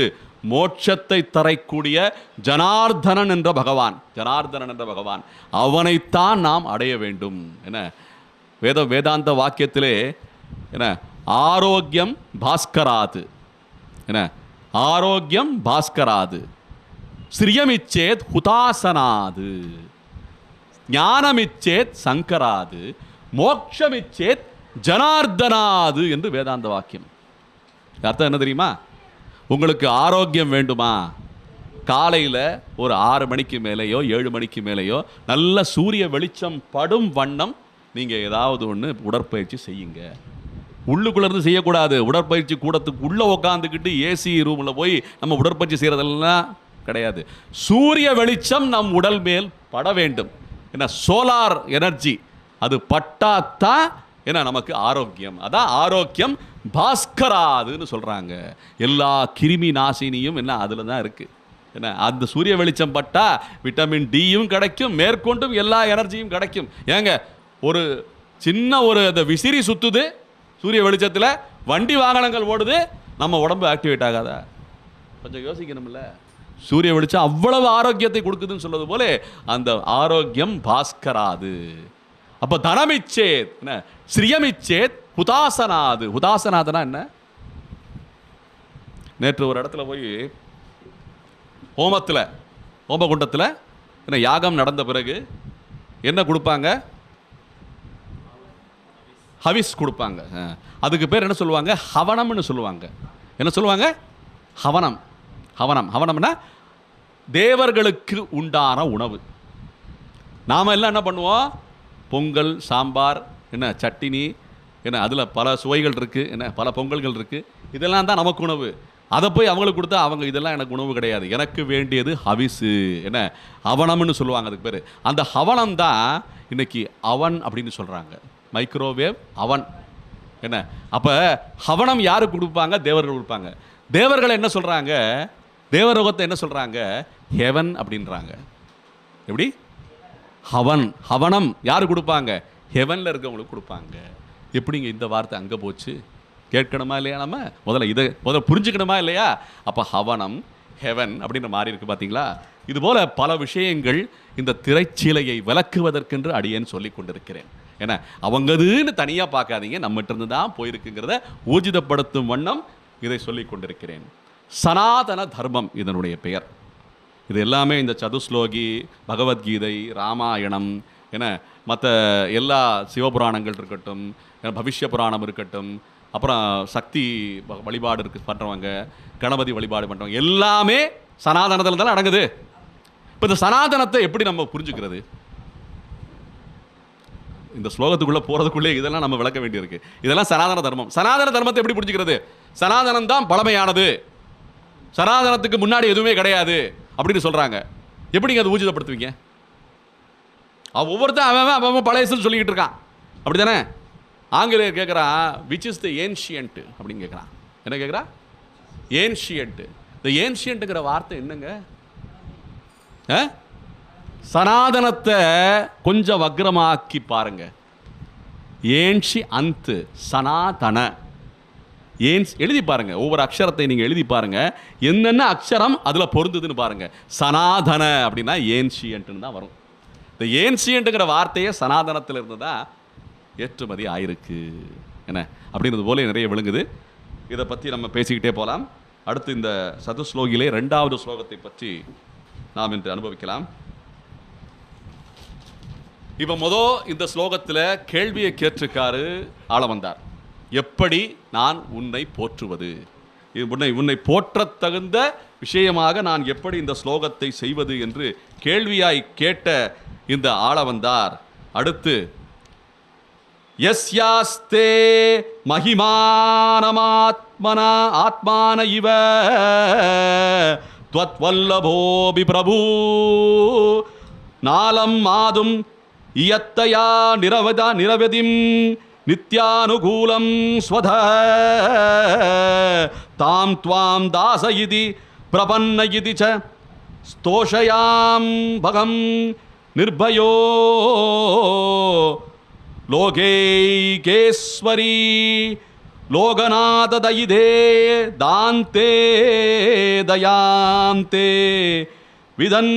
மோட்சத்தை தரக்கூடிய ஜனார்தனன் என்ற பகவான் அவனைத்தான் நாம் அடைய வேண்டும். என்ன வேதாந்த வாக்கியத்திலே என்ன ஆரோக்கியம் பாஸ்கராது, என்ன ஆரோக்கியம் பாஸ்கராது, ஸ்ரீயமிச்சேத் ஹுதாசனாது, ஞானமிச்சேத் சங்கராது, மோட்சமிச்சேத் ஜனார்தனாது என்று வேதாந்த வாக்கியம். அர்த்தம் என்ன தெரியுமா? உங்களுக்கு ஆரோக்கியம் வேண்டுமா? காலையில் ஒரு 6 மணிக்கு மேலேயோ 7 மணிக்கு மேலேயோ நல்ல சூரிய வெளிச்சம் படும் வண்ணம் நீங்கள் ஏதாவது ஒன்று உடற்பயிற்சி செய்யுங்க. உள்ளுக்குள்ளேருந்து செய்யக்கூடாது. உடற்பயிற்சி கூடத்துக்கு உள்ளே உட்காந்துக்கிட்டு ஏசி ரூமில் போய் நம்ம உடற்பயிற்சி செய்கிறதெல்லாம் கிடையாது. சூரிய வெளிச்சம் நம் உடல் மேல் பட வேண்டும். என்ன சோலார் எனர்ஜி அது பட்டாத்தான் என்ன நமக்கு ஆரோக்கியம். அதான் ஆரோக்கியம் பாஸ்கராதுன்னு சொல்கிறாங்க. எல்லா கிருமி நாசினியும் என்ன அதில் தான் இருக்குது. என்ன அந்த சூரிய வெளிச்சம் பட்டா விட்டமின் டியும் கிடைக்கும், மேற்கொண்டும் எல்லா எனர்ஜியும் கிடைக்கும். ஏங்க ஒரு சின்ன அந்த விசிறி சுற்றுது சூரிய வெளிச்சத்தில், வண்டி வாகனங்கள் ஓடுது, நம்ம உடம்பு ஆக்டிவேட் ஆகாதா? கொஞ்சம் யோசிக்கணும்ல. சூரிய வெளிச்சம் அவ்வளவு ஆரோக்கியத்தை கொடுக்குதுன்னு சொல்வது போல அந்த ஆரோக்கியம் பாஸ்கராது. அப்போ தனமிச்சேத், என்ன ஸ்ரீயமிச்சேத் ஹுதாசனாது. ஹுதாசனாதுனா என்ன? நேற்று ஒரு இடத்துல போய் ஹோமகுண்டத்தில் என்ன யாகம் நடந்த பிறகு என்ன கொடுப்பாங்க? ஹவிஸ் கொடுப்பாங்க. அதுக்கு பேர் என்ன சொல்லுவாங்க? ஹவனம்னு சொல்லுவாங்க. என்ன சொல்லுவாங்க? ஹவனம். ஹவனம் ஹவனம்னா தேவர்களுக்கு உண்டான உணவு. நாம் எல்லாம் என்ன பண்ணுவோம்? பொங்கல், சாம்பார், என்ன சட்டினி, என்ன அதில் பல சுவைகள் இருக்குது, என்ன பல பொங்கல்கள் இருக்குது, இதெல்லாம் தான் நமக்கு உணவு. அதை போய் அவங்களுக்கு கொடுத்தா அவங்க இதெல்லாம் எனக்கு உணவு கிடையாது, எனக்கு வேண்டியது ஹவிஸு, என்ன ஹவனம்னு சொல்லுவாங்க. அதுக்கு பேர் அந்த ஹவனம் தான் இன்னைக்கு அவன் அப்படின்னு சொல்கிறாங்க. மைக்ரோவேவ் அவன். என்ன அப்போ ஹவனம் யாருக்கு கொடுப்பாங்க? தேவர்கள் கொடுப்பாங்க. தேவர்கள் என்ன சொல்கிறாங்க? தேவரோகத்தை என்ன சொல்கிறாங்க? ஹெவன் அப்படின்றாங்க. எப்படி? ஹவன் ஹவனம் யாரு கொடுப்பாங்க? ஹெவனில் இருக்கவங்களுக்கு கொடுப்பாங்க. எப்படிங்க இந்த வார்த்தை அங்கே போச்சு? கேட்கணுமா இல்லையா? நம்ம முதல்ல புரிஞ்சுக்கணுமா இல்லையா? அப்போ ஹவனம் ஹெவன் அப்படின்ற மாதிரி இருக்குது பார்த்தீங்களா? இதுபோல் பல விஷயங்கள் இந்த திரைச்சீலையை விளக்குவதற்கென்று அடியேன் சொல்லி கொண்டிருக்கிறேன். ஏன்னா அவங்கதுன்னு தனியாக பார்க்காதீங்க, நம்மகிட்ட இருந்து தான் போயிருக்குங்கிறத ஊர்ஜிதப்படுத்தும் வண்ணம் இதை சொல்லி கொண்டிருக்கிறேன். சனாதன தர்மம் இதனுடைய பெயர். இது எல்லாமே இந்த சதுஸ்லோகி, பகவத்கீதை, ராமாயணம், என மற்ற எல்லா சிவபுராணங்கள் இருக்கட்டும், பவிஷ்ய புராணம் இருக்கட்டும், அப்புறம் சக்தி வழிபாடு பண்ணுறவங்க, கணபதி வழிபாடு பண்ணுறவங்க எல்லாமே சனாதனத்தில் தான் அடங்குது. இப்போ இந்த சனாதனத்தை எப்படி நம்ம புரிஞ்சுக்கிறது? இந்த ஸ்லோகத்துக்குள்ளே போகிறதுக்குள்ளே இதெல்லாம் நம்ம விளக்க வேண்டியிருக்கு. இதெல்லாம் சனாதன தர்மம். சனாதன தர்மத்தை எப்படி புரிஞ்சுக்கிறது? சனாதனம் தான் பழமையானது, சனாதனத்துக்கு முன்னாடி எதுவுமே கிடையாது அப்படின்னு சொல்கிறாங்க. எப்படிங்க அதை ஊர்ஜிதப்படுத்துவீங்க? ஒவ்வொருத்தன் அவன் பழையசுன்னு சொல்லிக்கிட்டு இருக்கான், அப்படி தானே? ஆங்கிலேயர் கேட்குறான், விச் இஸ் த ஏன்ஷியன்ட் அப்படின்னு கேட்குறான். என்ன கேட்குறா? ஏன்ஷியன்ட். இந்த ஏன்ஷியன்ட்டுங்கிற வார்த்தை என்னங்க? சனாதனத்தை கொஞ்சம் வக்ரமாக்கி பாருங்க. ஏன்ஷி அந்து சனாதன ஏன்ஸ் எழுதி பாருங்க. ஒவ்வொரு அக்ஷரத்தை நீங்கள் எழுதி பாருங்க, என்னென்ன அக்ஷரம் அதில் பொருந்துதுன்னு பாருங்க. சனாதன அப்படின்னா ஏன்ஷியன்ட்னு தான் வரும். இந்த ஏன்ஷியன்ட்டுங்கிற வார்த்தையே சனாதனத்தில் இருந்து தான் ஏற்றுமதி ஆயிருக்கு. என்ன அப்படின்றது போல நிறைய விளங்குது. இதை பற்றி நம்ம பேசிக்கிட்டே போகலாம். அடுத்து இந்த சதுஸ்லோகியிலே 2வது ஸ்லோகத்தை பற்றி நாம் இன்று அனுபவிக்கலாம். இப்போ இந்த ஸ்லோகத்தில் கேள்வியை கேட்டிருக்காரு ஆளவந்தார். எப்படி நான் உன்னை போற்றுவது? உன்னை போற்றத் தகுந்த விஷயமாக நான் எப்படி இந்த ஸ்லோகத்தை செய்வது என்று கேள்வியாய் கேட்ட இந்த ஆளவந்தார் அடுத்து யஸ்யாஸ்தே மகிமானமாத்மனா ஆத்மான இவ த்வத்வல்லபோபி பிரபு நாலம் மாதும் இயத்தயா நிரவதிம் நித்யானுகூலம் ஸ்வத தாம் த்வாம் தாச இதி பிரபன்ன இதி ச ஸ்தோஷயாம் பகம் நிர்பயோ லோகேகேஸ்வரி லோகநாத தயிதே தாந்தே தயாந்தே விதன்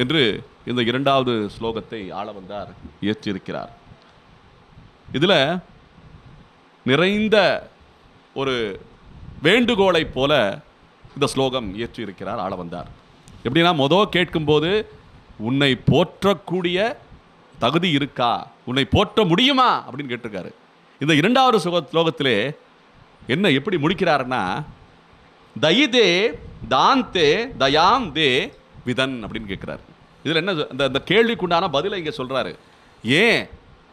என்று இந்த 2வது ஸ்லோகத்தை ஆளவந்தார் இயற்றியிருக்கிறார். இதில் நிறைந்த ஒரு வேண்டுகோளை போல இந்த ஸ்லோகம் இயற்றியிருக்கிறார் ஆளவந்தார். எப்படின்னா கேட்கும்போது உன்னை போற்றக்கூடிய தகுதி இருக்கா, உன்னை போற்ற முடியுமா அப்படின்னு கேட்டிருக்காரு. இந்த 2வது ஸ்லோகத்திலே என்ன எப்படி முடிக்கிறாருன்னா தயிதே தாந்தே தயாம் தே விதன் அப்படின்னு கேட்குறாரு. இதில் என்ன இந்த கேள்விக்குண்டான பதிலை இங்கே சொல்கிறாரு. ஏன்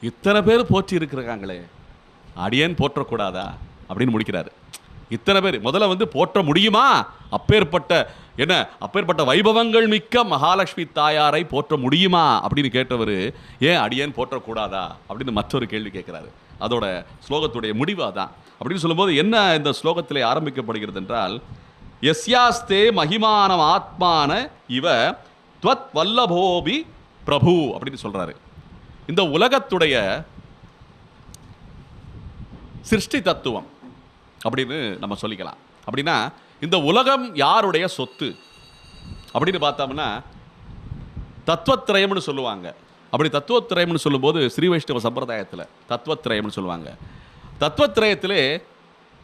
இத்தனை பேர் போற்றி இருக்கிறாங்களே, அடியேன் போற்றக்கூடாதா அப்படின்னு முடிக்கிறாரு. இத்தனை பேர் முதல்ல போற்ற முடியுமா? அப்பேற்பட்ட வைபவங்கள் மிக்க மகாலட்சுமி தாயாரை போற்ற முடியுமா அப்படின்னு கேட்டவர் ஏன் அடியேன் போற்றக்கூடாதா அப்படின்னு மற்றொரு கேள்வி கேட்குறாரு. அதோட ஸ்லோகத்துடைய முடிவு அதான். அப்படின்னு சொல்லும்போது என்ன இந்த ஸ்லோகத்திலே ஆரம்பிக்கப்படுகிறது என்றால் யஸ்யாஸ்தே மகிமானம் ஆத்மான இவ த்வத் வல்லபோபி பிரபு அப்படின்னு சொல்றாரு. இந்த உலகத்துடைய சிருஷ்டி தத்துவம் அப்படின்னு நம்ம சொல்லிக்கலாம். அப்படின்னா இந்த உலகம் யாருடைய சொத்து அப்படின்னு பார்த்தோம்னா தத்துவத்திரயம்னு சொல்லுவாங்க. அப்படி தத்துவத்திரயம்னு சொல்லும்போது ஸ்ரீ வைஷ்ணவ சம்பிரதாயத்தில் தத்துவத்திரயம்னு சொல்லுவாங்க. தத்துவத்திரயத்திலே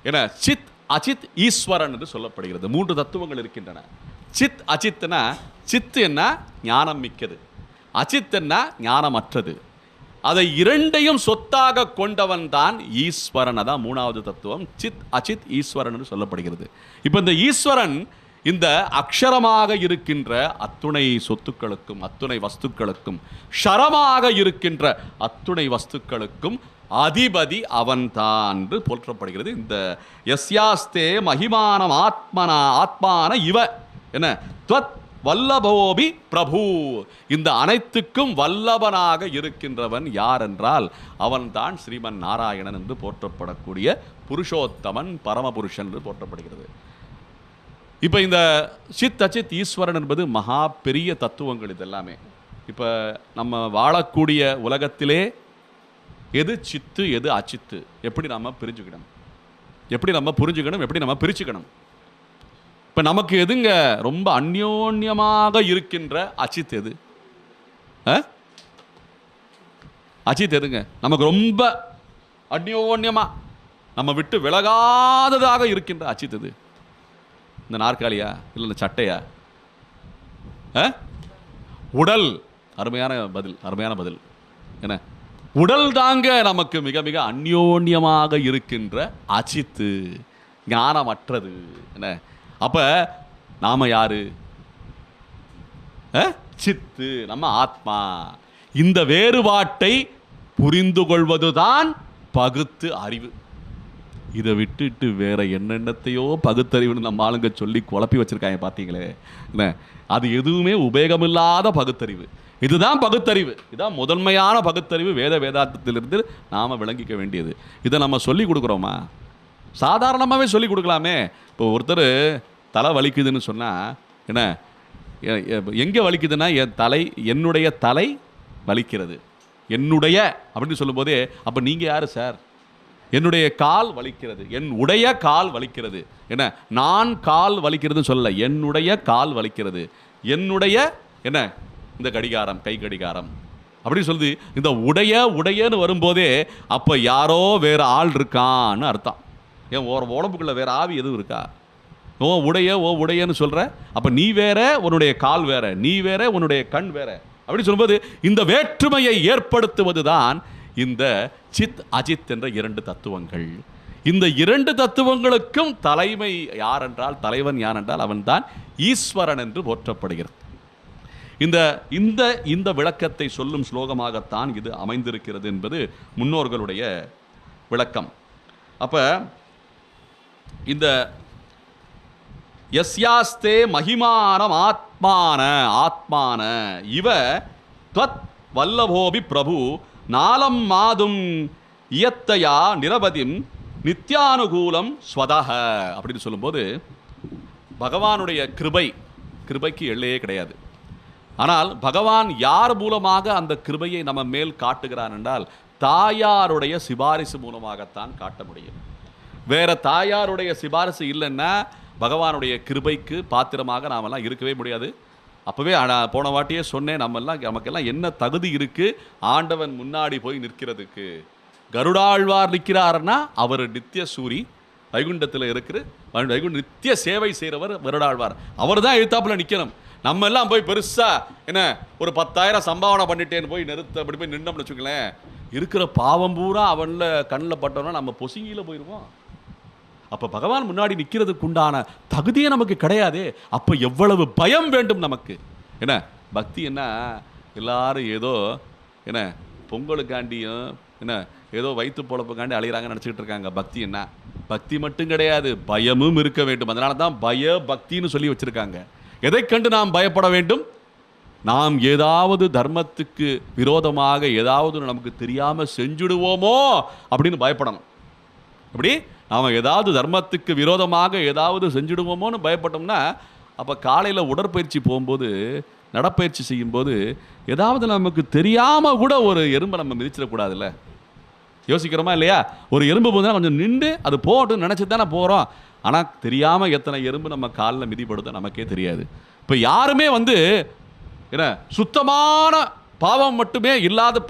என்ன சித் அச்சித் ஈஸ்வரன் என்று சொல்லப்படுகிறது. 3 தத்துவங்கள் இருக்கின்றன. சித் அச்சித்னா சித்து என்ன ஞானம் மிக்கது, அச்சித் என்ன ஞானமற்றது. அதை இரண்டையும் சொத்தாக கொண்டவன் தான் ஈஸ்வரன். அதான் மூணாவது தத்துவம், சித் அச்சித் ஈஸ்வரன் என்று சொல்லப்படுகிறது. இப்போ இந்த ஈஸ்வரன் இந்த அக்ஷரமாக இருக்கின்ற அத்துணை சொத்துக்களுக்கும் அத்துணை வஸ்துக்களுக்கும், ஷரமாக இருக்கின்ற அத்துணை வஸ்துக்களுக்கும் அதிபதி அவன்தான் என்று போற்றப்படுகிறது. இந்த யஸ்யாஸ்தே மகிமானம் ஆத்மான இவ என்ன துவத் வல்லபோபி பிரபு, இந்த அனைத்துக்கும் வல்லபனாக இருக்கின்றவன் யார் என்றால் அவன்தான் ஸ்ரீமன் நாராயணன் என்று போற்றப்படக்கூடிய புருஷோத்தமன், பரமபுருஷன் என்று போற்றப்படுகிறது. இப்போ இந்த சித் அச்சித் ஈஸ்வரன் என்பது மகா பெரிய தத்துவங்கள். இதெல்லாமே இப்போ நம்ம வாழக்கூடிய உலகத்திலே எது சித்து எது அச்சித்து எப்படி நம்ம பிரிஞ்சுக்கணும், எப்படி நம்ம புரிஞ்சுக்கணும், எப்படி நம்ம பிரிச்சுக்கணும். இப்போ நமக்கு எதுங்க ரொம்ப அந்யோன்யமாக இருக்கின்ற அச்சித் எது? அச்சித் எதுங்க நமக்கு ரொம்ப அந்யோன்யமாக நம்ம விட்டு விலகாததாக இருக்கின்ற அச்சித் எது? இந்த நாற்காலியா இல்லை இந்த சட்டையா? உடல். அருமையான பதில், அருமையான பதில். என்ன உடல் தாங்க நமக்கு மிக மிக அந்யோன்யமாக இருக்கின்ற அச்சித்து, ஞானமற்றது. என்ன அப்ப நாம யாரு? சித்து, நம்ம ஆத்மா. இந்த வேறுபாட்டை புரிந்து கொள்வதுதான் பகுத்து அறிவு. இதை விட்டுட்டு வேற என்னென்னத்தையோ பகுத்தறிவுன்னு நம்ம ஆளுங்க சொல்லி குழப்பி வச்சிருக்காங்க பார்த்தீங்களே. என்ன அது எதுவுமே உபயோகமில்லாத பகுத்தறிவு. இதுதான் பகுத்தறிவு, இதுதான் முதன்மையான பகுத்தறிவு. வேதாந்தத்திலிருந்து நாம் விளங்கிக்க வேண்டியது. இதை நம்ம சொல்லி கொடுக்குறோமா? சாதாரணமாகவே சொல்லி கொடுக்கலாமே. இப்போ ஒருத்தர் தலை வலிக்குதுன்னு சொன்னால் என்ன, எங்கே வலிக்குதுன்னா என்னுடைய தலை வலிக்கிறது. என்னுடைய அப்படின்னு சொல்லும்போதே அப்போ நீங்கள் யார் சார்? என்னுடைய கால் வலிக்கிறது, என் உடைய கால் வலிக்கிறது. என்ன நான் கால் வலிக்கிறதுன்னு சொல்லலை, என்னுடைய கால் வலிக்கிறது. என்னுடைய என்ன இந்த கடிகாரம், கை கடிகாரம் அப்படின்னு சொல்லுது. இந்த உடையன்னு வரும்போதே அப்போ யாரோ வேறு ஆள் இருக்கான்னு அர்த்தம். ஏன் உடம்புக்குள்ள வேற ஆவி எதுவும் இருக்கா? உடையன்னு சொல்ற, அப்ப நீ வேற, உன்னுடைய கால் வேற, நீ வேற, உன்னுடைய கண் வேற அப்படி சொல்லும்போது இந்த வேற்றுமையை ஏற்படுத்துவதுதான் இந்த சித் அஜித் என்ற இரண்டு தத்துவங்கள். இந்த இரண்டு தத்துவங்களுக்கும் தலைமை யார் என்றால், தலைவன் யார் என்றால் அவன்தான் ஈஸ்வரன் என்று போற்றப்படுகிறது. இந்த இந்த இந்த விளக்கத்தை சொல்லும் ஸ்லோகமாகத்தான் இது அமைந்திருக்கிறது என்பது முன்னோர்களுடைய விளக்கம். அப்ப இந்த யஸ்யாஸ்தே மகிமானம் ஆத்மான இவ த்வத் வல்லபோபி பிரபு நாலம் மாதும் இயத்தையா நிரவதிம் நித்யானுகூலம் ஸ்வதஹ அப்படின்னு சொல்லும்போது பகவானுடைய கிருபைக்கு எல்லையே கிடையாது. ஆனால் பகவான் யார் மூலமாக அந்த கிருபையை நம்ம மேல் காட்டுகிறான் என்றால் தாயாருடைய சிபாரிசு மூலமாகத்தான் காட்ட முடியும். வேற தாயாருடைய சிபாரிசு இல்லைன்னா பகவானுடைய கிருபைக்கு பாத்திரமாக நாமெல்லாம் இருக்கவே முடியாது. அப்போவே போன வாட்டியே சொன்னேன், நமக்கெல்லாம் என்ன தகுதி இருக்குது ஆண்டவன் முன்னாடி போய் நிற்கிறதுக்கு? கருடாழ்வார் நிற்கிறாருன்னா அவர் நித்திய சூரி, வைகுண்டத்தில் இருக்கிற வைகுண்ட நித்திய சேவை செய்கிறவர் கருடாழ்வார். அவர் தான் எழுத்தாப்புல நிற்கணும். நம்ம எல்லாம் போய் பெருசாக என்ன ஒரு 10,000 சம்பாவனை பண்ணிட்டேன்னு போய் அப்படி போய் நின்னோம்னு வச்சுக்கலேன், இருக்கிற பாவம் பூரா அவனில் கண்ணில் பட்டோம்னா நம்ம பொசுங்கியில் போயிடுவோம். அப்போ பகவான் முன்னாடி நிற்கிறதுக்கு உண்டான தகுதியே நமக்கு கிடையாது. அப்போ எவ்வளவு பயம் வேண்டும் நமக்கு. என்ன பக்தி என்ன, எல்லாரும் ஏதோ என்ன பொங்கலுக்காண்டியும் என்ன ஏதோ வயிற்று பொழப்புக்காண்டி அலைகிறாங்க நினச்சிக்கிட்டு இருக்காங்க. பக்தி என்ன, பக்தி மட்டும் கிடையாது, பயமும் இருக்க வேண்டும். அதனால தான் பய பக்தின்னு சொல்லி வச்சுருக்காங்க. எதை கண்டு நாம் பயப்பட வேண்டும்? நாம் ஏதாவது தர்மத்துக்கு விரோதமாக ஏதாவது நமக்கு தெரியாமல் செஞ்சுடுவோமோ அப்படின்னு பயப்படணும். அப்படி நாம் ஏதாவது தர்மத்துக்கு விரோதமாக ஏதாவது செஞ்சுடுவோமோன்னு பயப்பட்டோம்னா அப்போ காலையில் உடற்பயிற்சி போகும்போது, நடப்பயிற்சி செய்யும்போது ஏதாவது நமக்கு தெரியாமல் கூட ஒரு எறும்பை நம்ம மிதிச்சிடக்கூடாதுல்ல. யோசிக்கிறோமா இல்லையா? ஒரு எறும்பு போதுனா கொஞ்சம் நின்று அது போட்டு நினச்சி தானே போகிறோம். ஆனால் தெரியாமல் எத்தனை எறும்பு நம்ம காலில் மிதிப்படுத்த நமக்கே தெரியாது. இப்போ யாருமே என்ன சுத்தமான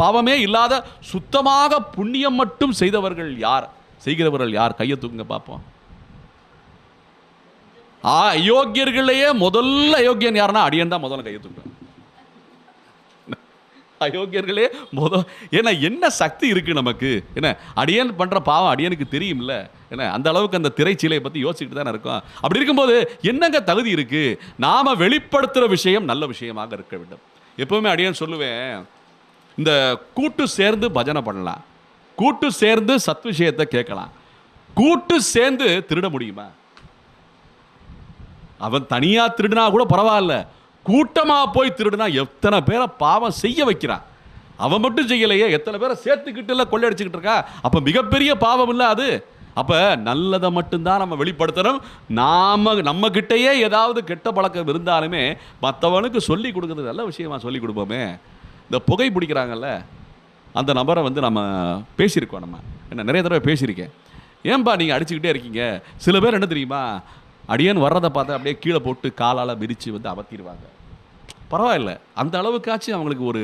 பாவமே இல்லாத சுத்தமாக புண்ணியம் மட்டும் செய்தவர்கள் யார், செய்கிறவர்கள் யார்? கையை தூக்குங்க பார்ப்போம். அயோக்கியர்களையே முதல்ல அயோக்கியன் யாருன்னா அடியன் தான் முதல்ல கையை தூக்குறேன். அயோக்கியர்களே ஏன்னா என்ன சக்தி இருக்கு நமக்கு? என்ன அடியன் பண்ற பாவம் அடியனுக்கு தெரியும்ல. என்ன அந்த அளவுக்கு அந்த திரைச்சீலையை பத்தி யோசிச்சுட்டு தானே இருக்கோம். அப்படி இருக்கும்போது என்னங்க தகுதி இருக்கு? நாம வெளிப்படுத்துற விஷயம் நல்ல விஷயமாக இருக்க வேண்டும். எப்பவுமே அடியன் சொல்லுவேன், இந்த கூட்டு சேர்ந்து பஜனை பண்ணலாம், கூட்டு சேர்ந்து சத் விஷயத்தை கேட்கலாம், கூட்டு சேர்ந்து திருட முடியுமா? அவன் தனியா திருடினா கூட பரவாயில்ல, கூட்டமா போய் திருடுனா எத்தனை பேரை பாவம் செய்ய வைக்கிறான். அவன் மட்டும் செய்யலையே, எத்தனை பேரை சேர்த்துக்கிட்டு கொள்ளையடிச்சுக்கிட்டு இருக்கா. அப்ப மிகப்பெரிய பாவம் இல்லை அது. அப்ப நல்லதை மட்டும்தான் நம்ம வெளிப்படுத்தணும். நம்ம கிட்டேயே ஏதாவது கெட்ட பழக்கம் இருந்தாலுமே மற்றவனுக்கு சொல்லி கொடுக்குறது நல்ல விஷயமா சொல்லி கொடுப்போமே. இந்த புகை பிடிக்கிறாங்கல்ல, அந்த நபரை நம்ம பேசியிருக்கோம். நம்ம என்ன நிறைய தடவை பேசியிருக்கேன். ஏன்பா நீங்கள் அடிச்சுக்கிட்டே இருக்கீங்க? சில பேர் என்ன தெரியுமா, அடியன் வர்றதை பார்த்தா அப்படியே கீழே போட்டு காலால் மிதித்து அமர்த்திடுவாங்க. பரவாயில்ல, அந்த அளவுக்காச்சும் அவங்களுக்கு ஒரு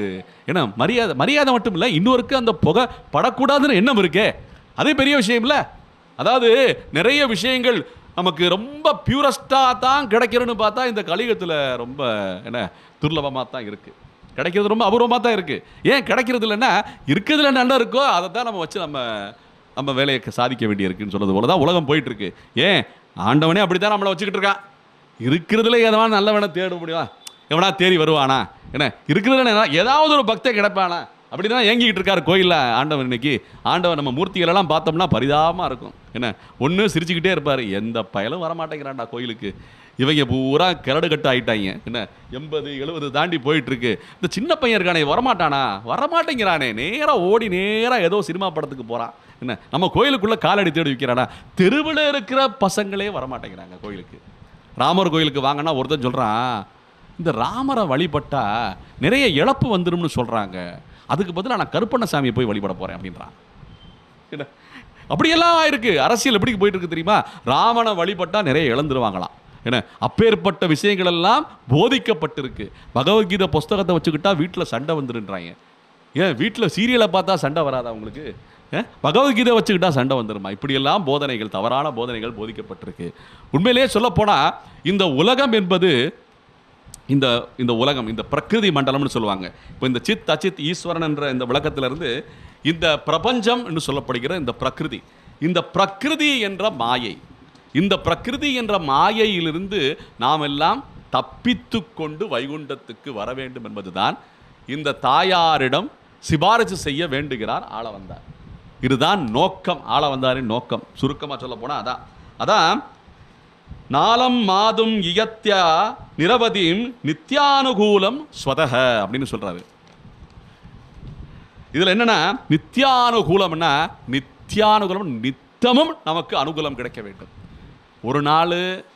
ஏன்னா மரியாதை மட்டும் இல்லை, இன்னொருக்கு அந்த புகை படக்கூடாதுன்னு எண்ணம் இருக்கே, அதே பெரிய விஷயம் இல்லை. அதாவது நிறைய விஷயங்கள் நமக்கு ரொம்ப பியூரஸ்டாக தான் கிடைக்கிறதுன்னு பார்த்தா இந்த கலியுகத்தில் ரொம்ப என்ன துர்லபமாக தான் இருக்குது. கிடைக்கிறது ரொம்ப அபூர்வமாக தான் இருக்குது. ஏன் கிடைக்கிறது இல்லைன்னா இருக்கிறதுல நல்லா இருக்கோ அதை தான் நம்ம வச்சு நம்ம வேலையை சாதிக்க வேண்டியிருக்குன்னு சொல்கிறது போல தான் உலகம் போயிட்டுருக்கு. ஏன் ஆண்டவனே அப்படி தான் நம்மளை வச்சுக்கிட்டு இருக்கான். இருக்கிறதுல எதனா நல்லவனை தேட முடியும், எவனா தேடி வருவானா? என்ன இருக்கிறதுல ஏதாவது ஒரு பக்தை கிடைப்பானா? அப்படி தான் ஏங்கிக்கிட்டு இருக்காரு கோயிலில் ஆண்டவன். இன்னைக்கு ஆண்டவன் நம்ம மூர்த்திகளெல்லாம் பார்த்தோம்னா பரிதாபமாக இருக்கும். என்ன ஒன்று சிரிச்சுக்கிட்டே இருப்பார், எந்த பயலும் வரமாட்டேங்கிறான்டா கோயிலுக்கு, இவங்க பூரா கிரடு கட்டு ஆகிட்டாங்க. என்ன 80-70 தாண்டி போயிட்டுருக்கு. இந்த சின்ன பையன் இருக்கானே வரமாட்டேங்கிறானே, நேராக ஓடி நேராக ஏதோ சினிமா படத்துக்கு போகிறான். என்ன நம்ம கோயிலுக்குள்ளே காலடி தேடி வைக்கிறானா? தெருவில் இருக்கிற பசங்களே வரமாட்டேங்கிறாங்க கோயிலுக்கு. ராமர் கோயிலுக்கு வாங்கினா ஒருத்தன் சொல்கிறான், இந்த ராமரை வழிபட்டா நிறைய இழப்பு வந்துடும்னு சொல்கிறாங்க, அதுக்கு பதிலாக நான் கருப்பண்ணசாமியை போய் வழிபட போகிறேன் அப்படின்றான். என்ன அப்படியெல்லாம் இருக்குது. அரசியல் எப்படி போயிட்டு இருக்கு தெரியுமா? ராமனை வழிபட்டா நிறைய இழந்துருவாங்களாம். என்ன அப்பேற்பட்ட விஷயங்கள் எல்லாம் போதிக்கப்பட்டிருக்கு. பகவத்கீதை புஸ்தகத்தை வச்சுக்கிட்டா வீட்டில் சண்டை வந்துருன்றாங்க. ஏன் வீட்டில் சீரியலை பார்த்தா சண்டை வராதா உங்களுக்கு? பகவத்கீதை வச்சுக்கிட்டா சண்டை வந்துருமா? இப்படியெல்லாம் போதனைகள், தவறான போதனைகள் போதிக்கப்பட்டிருக்கு. உண்மையிலேயே சொல்லப்போனால் இந்த உலகம் என்பது இந்த உலகம், இந்த பிரகிருதி மண்டலம்னு சொல்லுவாங்க. இப்போ இந்த சித் அச்சித் ஈஸ்வரன் என்ற இந்த விளக்கத்திலிருந்து இந்த பிரபஞ்சம் என்று சொல்லப்படுகிற இந்த பிரகிருதி என்ற மாயை, இந்த பிரகிருதி என்ற மாயையிலிருந்து நாம் எல்லாம் தப்பித்து கொண்டு வைகுண்டத்துக்கு வர வேண்டும் என்பதுதான் இந்த தாயாரிடம் சிபாரிசு செய்ய வேண்டுகிறார் ஆள வந்தார். இதுதான் நோக்கம், ஆள வந்தாரின் நோக்கம். சுருக்கமாக சொல்ல போனால் அதான் நாலம் மாதும் இயத்யா நிரவதியும் நித்யானுகூலம் ஸ்வதக அப்படின்னு சொல்றாரு. இதுல என்னன்னா நித்யானுகூலம்னா நித்தமும் நமக்கு அனுகூலம் கிடைக்க வேண்டும். ஒரு நாள்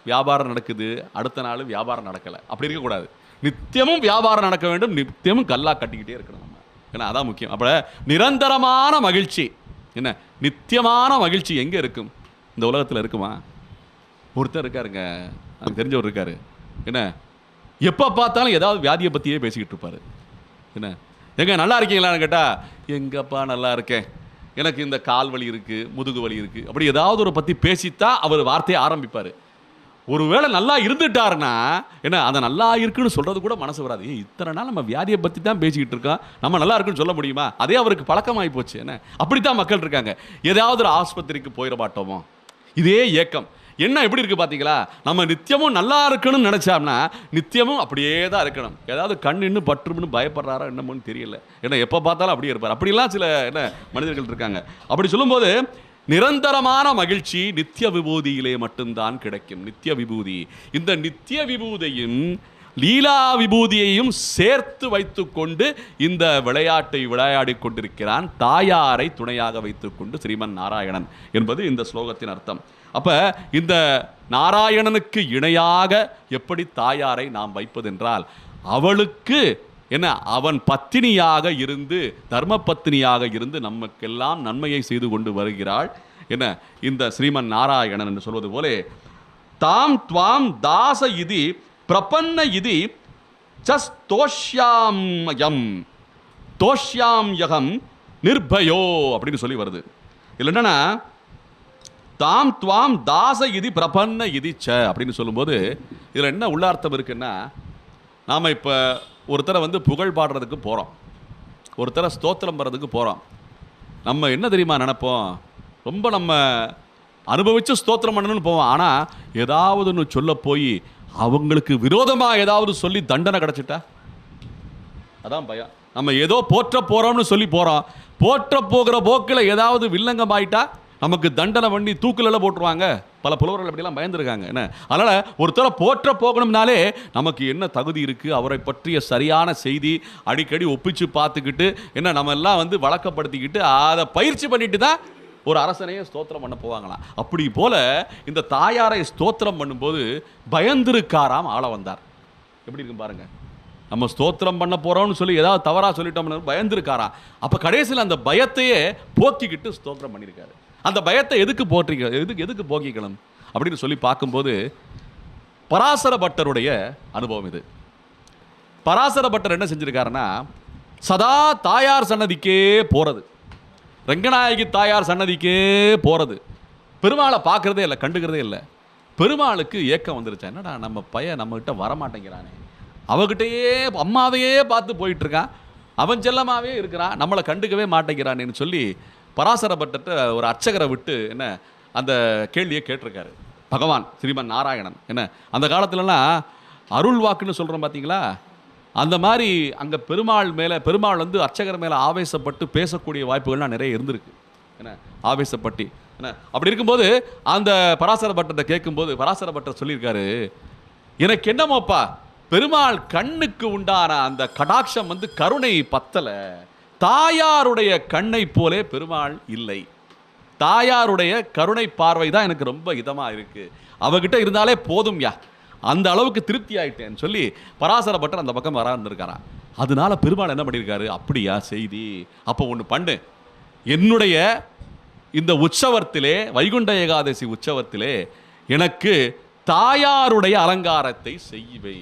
வியாபாரம் நடக்குது, அடுத்த நாள் வியாபாரம் நடக்கலை, அப்படி இருக்கக்கூடாது. நித்தியமும் வியாபாரம் நடக்க வேண்டும், நித்தியமும் கல்லா கட்டிக்கிட்டே இருக்கணும் நம்ம. ஏன்னா அதான் முக்கியம். அப்போ நிரந்தரமான மகிழ்ச்சி, என்ன நித்தியமான மகிழ்ச்சி எங்கே இருக்கும்? இந்த உலகத்தில் இருக்குமா? ஒருத்தர் இருக்காருங்க, எனக்கு தெரிஞ்சவர் இருக்காரு, என்ன எப்போ பார்த்தாலும் ஏதாவது வியாதியை பற்றியே பேசிக்கிட்டு இருப்பார். என்ன எங்க நல்லா இருக்கீங்களான்னு கேட்டால், எங்கப்பா நல்லா இருக்கேன், எனக்கு இந்த கால் வலி இருக்குது, முதுகு வலி இருக்குது, அப்படி ஏதாவது ஒரு பற்றி பேசித்தான் அவர் வார்த்தையை ஆரம்பிப்பார். ஒருவேளை நல்லா இருந்துட்டாருன்னா என்ன அதை நல்லா இருக்குன்னு சொல்கிறது கூட மனசு வராது. இத்தனை நாள் நம்ம வியாதியை பற்றி தான் பேசிக்கிட்டு இருக்கோம், நம்ம நல்லா இருக்குன்னு சொல்ல முடியுமா? அதே அவருக்கு பழக்கமாகி போச்சு. என்ன அப்படித்தான் மக்கள் இருக்காங்க. ஏதாவது ஒரு ஆஸ்பத்திரிக்கு போயிட மாட்டோமோ, இதே ஏக்கம். என்ன எப்படி இருக்குது பார்த்தீங்களா? நம்ம நித்தியமும் நல்லா இருக்கணும்னு நினச்சோம்னா நித்தியமும் அப்படியே தான் இருக்கணும். ஏதாவது கண் இன்னும் பற்றும்னு பயப்படுறாரா என்னமோன்னு தெரியல. ஏன்னா எப்போ பார்த்தாலும் அப்படியே இருப்பார். அப்படிலாம் சில என்ன மனிதர்கள் இருக்காங்க. அப்படி சொல்லும்போது நிரந்தரமான மகிழ்ச்சி நித்திய விபூதியிலே மட்டும்தான் கிடைக்கும். நித்திய விபூதி, இந்த நித்திய விபூதியும் லீலா விபூதியையும் சேர்த்து வைத்து கொண்டு இந்த விளையாட்டை விளையாடி கொண்டிருக்கிறான், தாயாரை துணையாக வைத்துக்கொண்டு ஸ்ரீமன் நாராயணன் என்பது இந்த ஸ்லோகத்தின் அர்த்தம். அப்ப இந்த நாராயணனுக்கு இணையாக எப்படி தாயாரை நாம் வைப்பதென்றால், அவளுக்கு என்ன அவன் பத்தினியாக இருந்து, தர்ம பத்தினியாக இருந்து நமக்கெல்லாம் நன்மையை செய்து கொண்டு வருகிறாள். என்ன இந்த ஸ்ரீமன் நாராயணன் என்று சொல்வது போலே, தாம் துவாம் தாச இதி பிரபன்ன இதி தோஷ்யாம்யம் தோஷ்யாம்யகம் நிர்பயோ அப்படின்னு சொல்லி வருது. இல்லை என்னன்னா, தாம் துவாம் தாச இதி பிரபன்ன இதி ச அப்படின்னு சொல்லும்போது இதில் என்ன உள்ளார்த்தம் இருக்குன்னா, நாம் இப்போ ஒருத்தரை புகழ் பாடுறதுக்கு போகிறோம். ஒருத்தர ஸ்தோத்திரம் பண்ணுறதுக்கு போகிறோம். நம்ம என்ன தெரியுமா நினைப்போம், ரொம்ப நம்ம அனுபவித்து ஸ்தோத்திரம் பண்ணணும்னு போவோம். ஆனால் ஏதாவது ஒன்று சொல்ல போய் அவங்களுக்கு விரோதமாக ஏதாவது சொல்லி தண்டனை கிடச்சிட்டா, அதான் பயம். நம்ம ஏதோ போற்ற போகிறோம்னு சொல்லி போகிறோம், போற்ற போகிற போக்கில் ஏதாவது வில்லங்கம் ஆயிட்டா நமக்கு தண்டனை பண்ணி தூக்கிலெல்லாம் போட்டுருவாங்க. பல புலவர்கள் அப்படிலாம் பயந்துருக்காங்க. என்ன அதனால் ஒருத்தர போற்ற போகணும்னாலே நமக்கு என்ன தகுதி இருக்குது, அவரை பற்றிய சரியான செய்தி அடிக்கடி ஒப்பிச்சு பார்த்துக்கிட்டு என்ன நம்ம எல்லாம் வந்து வழக்கப்படுத்திக்கிட்டு அதை பயிற்சி பண்ணிட்டு தான் ஒரு அரசனையே ஸ்தோத்திரம் பண்ண போவாங்களாம். அப்படி போல இந்த தாயாரை ஸ்தோத்திரம் பண்ணும்போது பயந்துருக்காராம் ஆள வந்தார். எப்படி இருக்கும் பாருங்க. நம்ம ஸ்தோத்திரம் பண்ண போறோம்னு சொல்லி ஏதாவது தவறா சொல்லிட்டோம்னு பயந்துருக்காராம். அப்ப கடைசியில் அந்த பயத்தையே போக்கிக்கிட்டு ஸ்தோத்திரம் பண்ணியிருக்காரு. அந்த பயத்தை எதுக்கு எதுக்கு போக்கிக்கணும் அப்படின்னு சொல்லி பார்க்கும்போது பராசர பட்டருடைய அனுபவம் இது. பராசர பட்டர் என்ன செஞ்சிருக்காருன்னா, சதா தாயார் சன்னதிக்கே போறது, ரங்கநாயகி தாயார் சன்னதிக்கே போகிறது, பெருமாளை பார்க்குறதே இல்லை, கண்டுக்கிறதே இல்லை. பெருமாளுக்கு ஏக்கம் வந்துருச்சா, என்னடா நம்ம பையன் நம்மகிட்ட வரமாட்டேங்கிறானே, அவகிட்டையே அம்மாவையே பார்த்து போயிட்டுருக்கான், அவன் செல்லமாகவே இருக்கிறான், நம்மளை கண்டுக்கவே மாட்டேங்கிறானேன்னு சொல்லி பராசர பட்டர்கிட்ட ஒரு அர்ச்சகரை விட்டு என்ன அந்த கேள்வியை கேட்டிருக்காரு பகவான் ஸ்ரீமன் நாராயணன். என்ன அந்த காலத்துலலாம் அருள் வாக்குன்னு சொல்கிறோம் பார்த்தீங்களா, அந்த மாதிரி அங்கே பெருமாள் வந்து அர்ச்சகர் மேலே ஆவேசப்பட்டு பேசக்கூடிய வாய்ப்புகள்லாம் நிறைய இருந்திருக்கு. என்ன ஆவேசப்பட்டி என்ன அப்படி இருக்கும்போது அந்த பராசர பட்டத்தை கேட்கும்போது பராசர பட்டர் சொல்லியிருக்காரு, எனக்கு என்னமோப்பா பெருமாள் கண்ணுக்கு உண்டான அந்த கடாட்சம் வந்து கருணை பத்தலை, தாயாருடைய கண்ணை போலே பெருமாள் இல்லை, தாயாருடைய கருணை பார்வை தான் எனக்கு ரொம்ப இதமாக இருக்குது, அவகிட்ட இருந்தாலே போதும் யா, அந்த அளவுக்கு திருப்தி ஆயிட்டேன்னு சொல்லி பராசர பட்டர் அந்த பக்கம் வர இருந்திருக்காராம். அதனால பெருமாள் என்ன பண்ணியிருக்காரு, அப்படியா செய்தி, அப்போ ஒன்று பண்ணு, என்னுடைய இந்த உற்சவத்திலே வைகுண்ட ஏகாதசி உற்சவத்திலே எனக்கு தாயாருடைய அலங்காரத்தை செய்வை,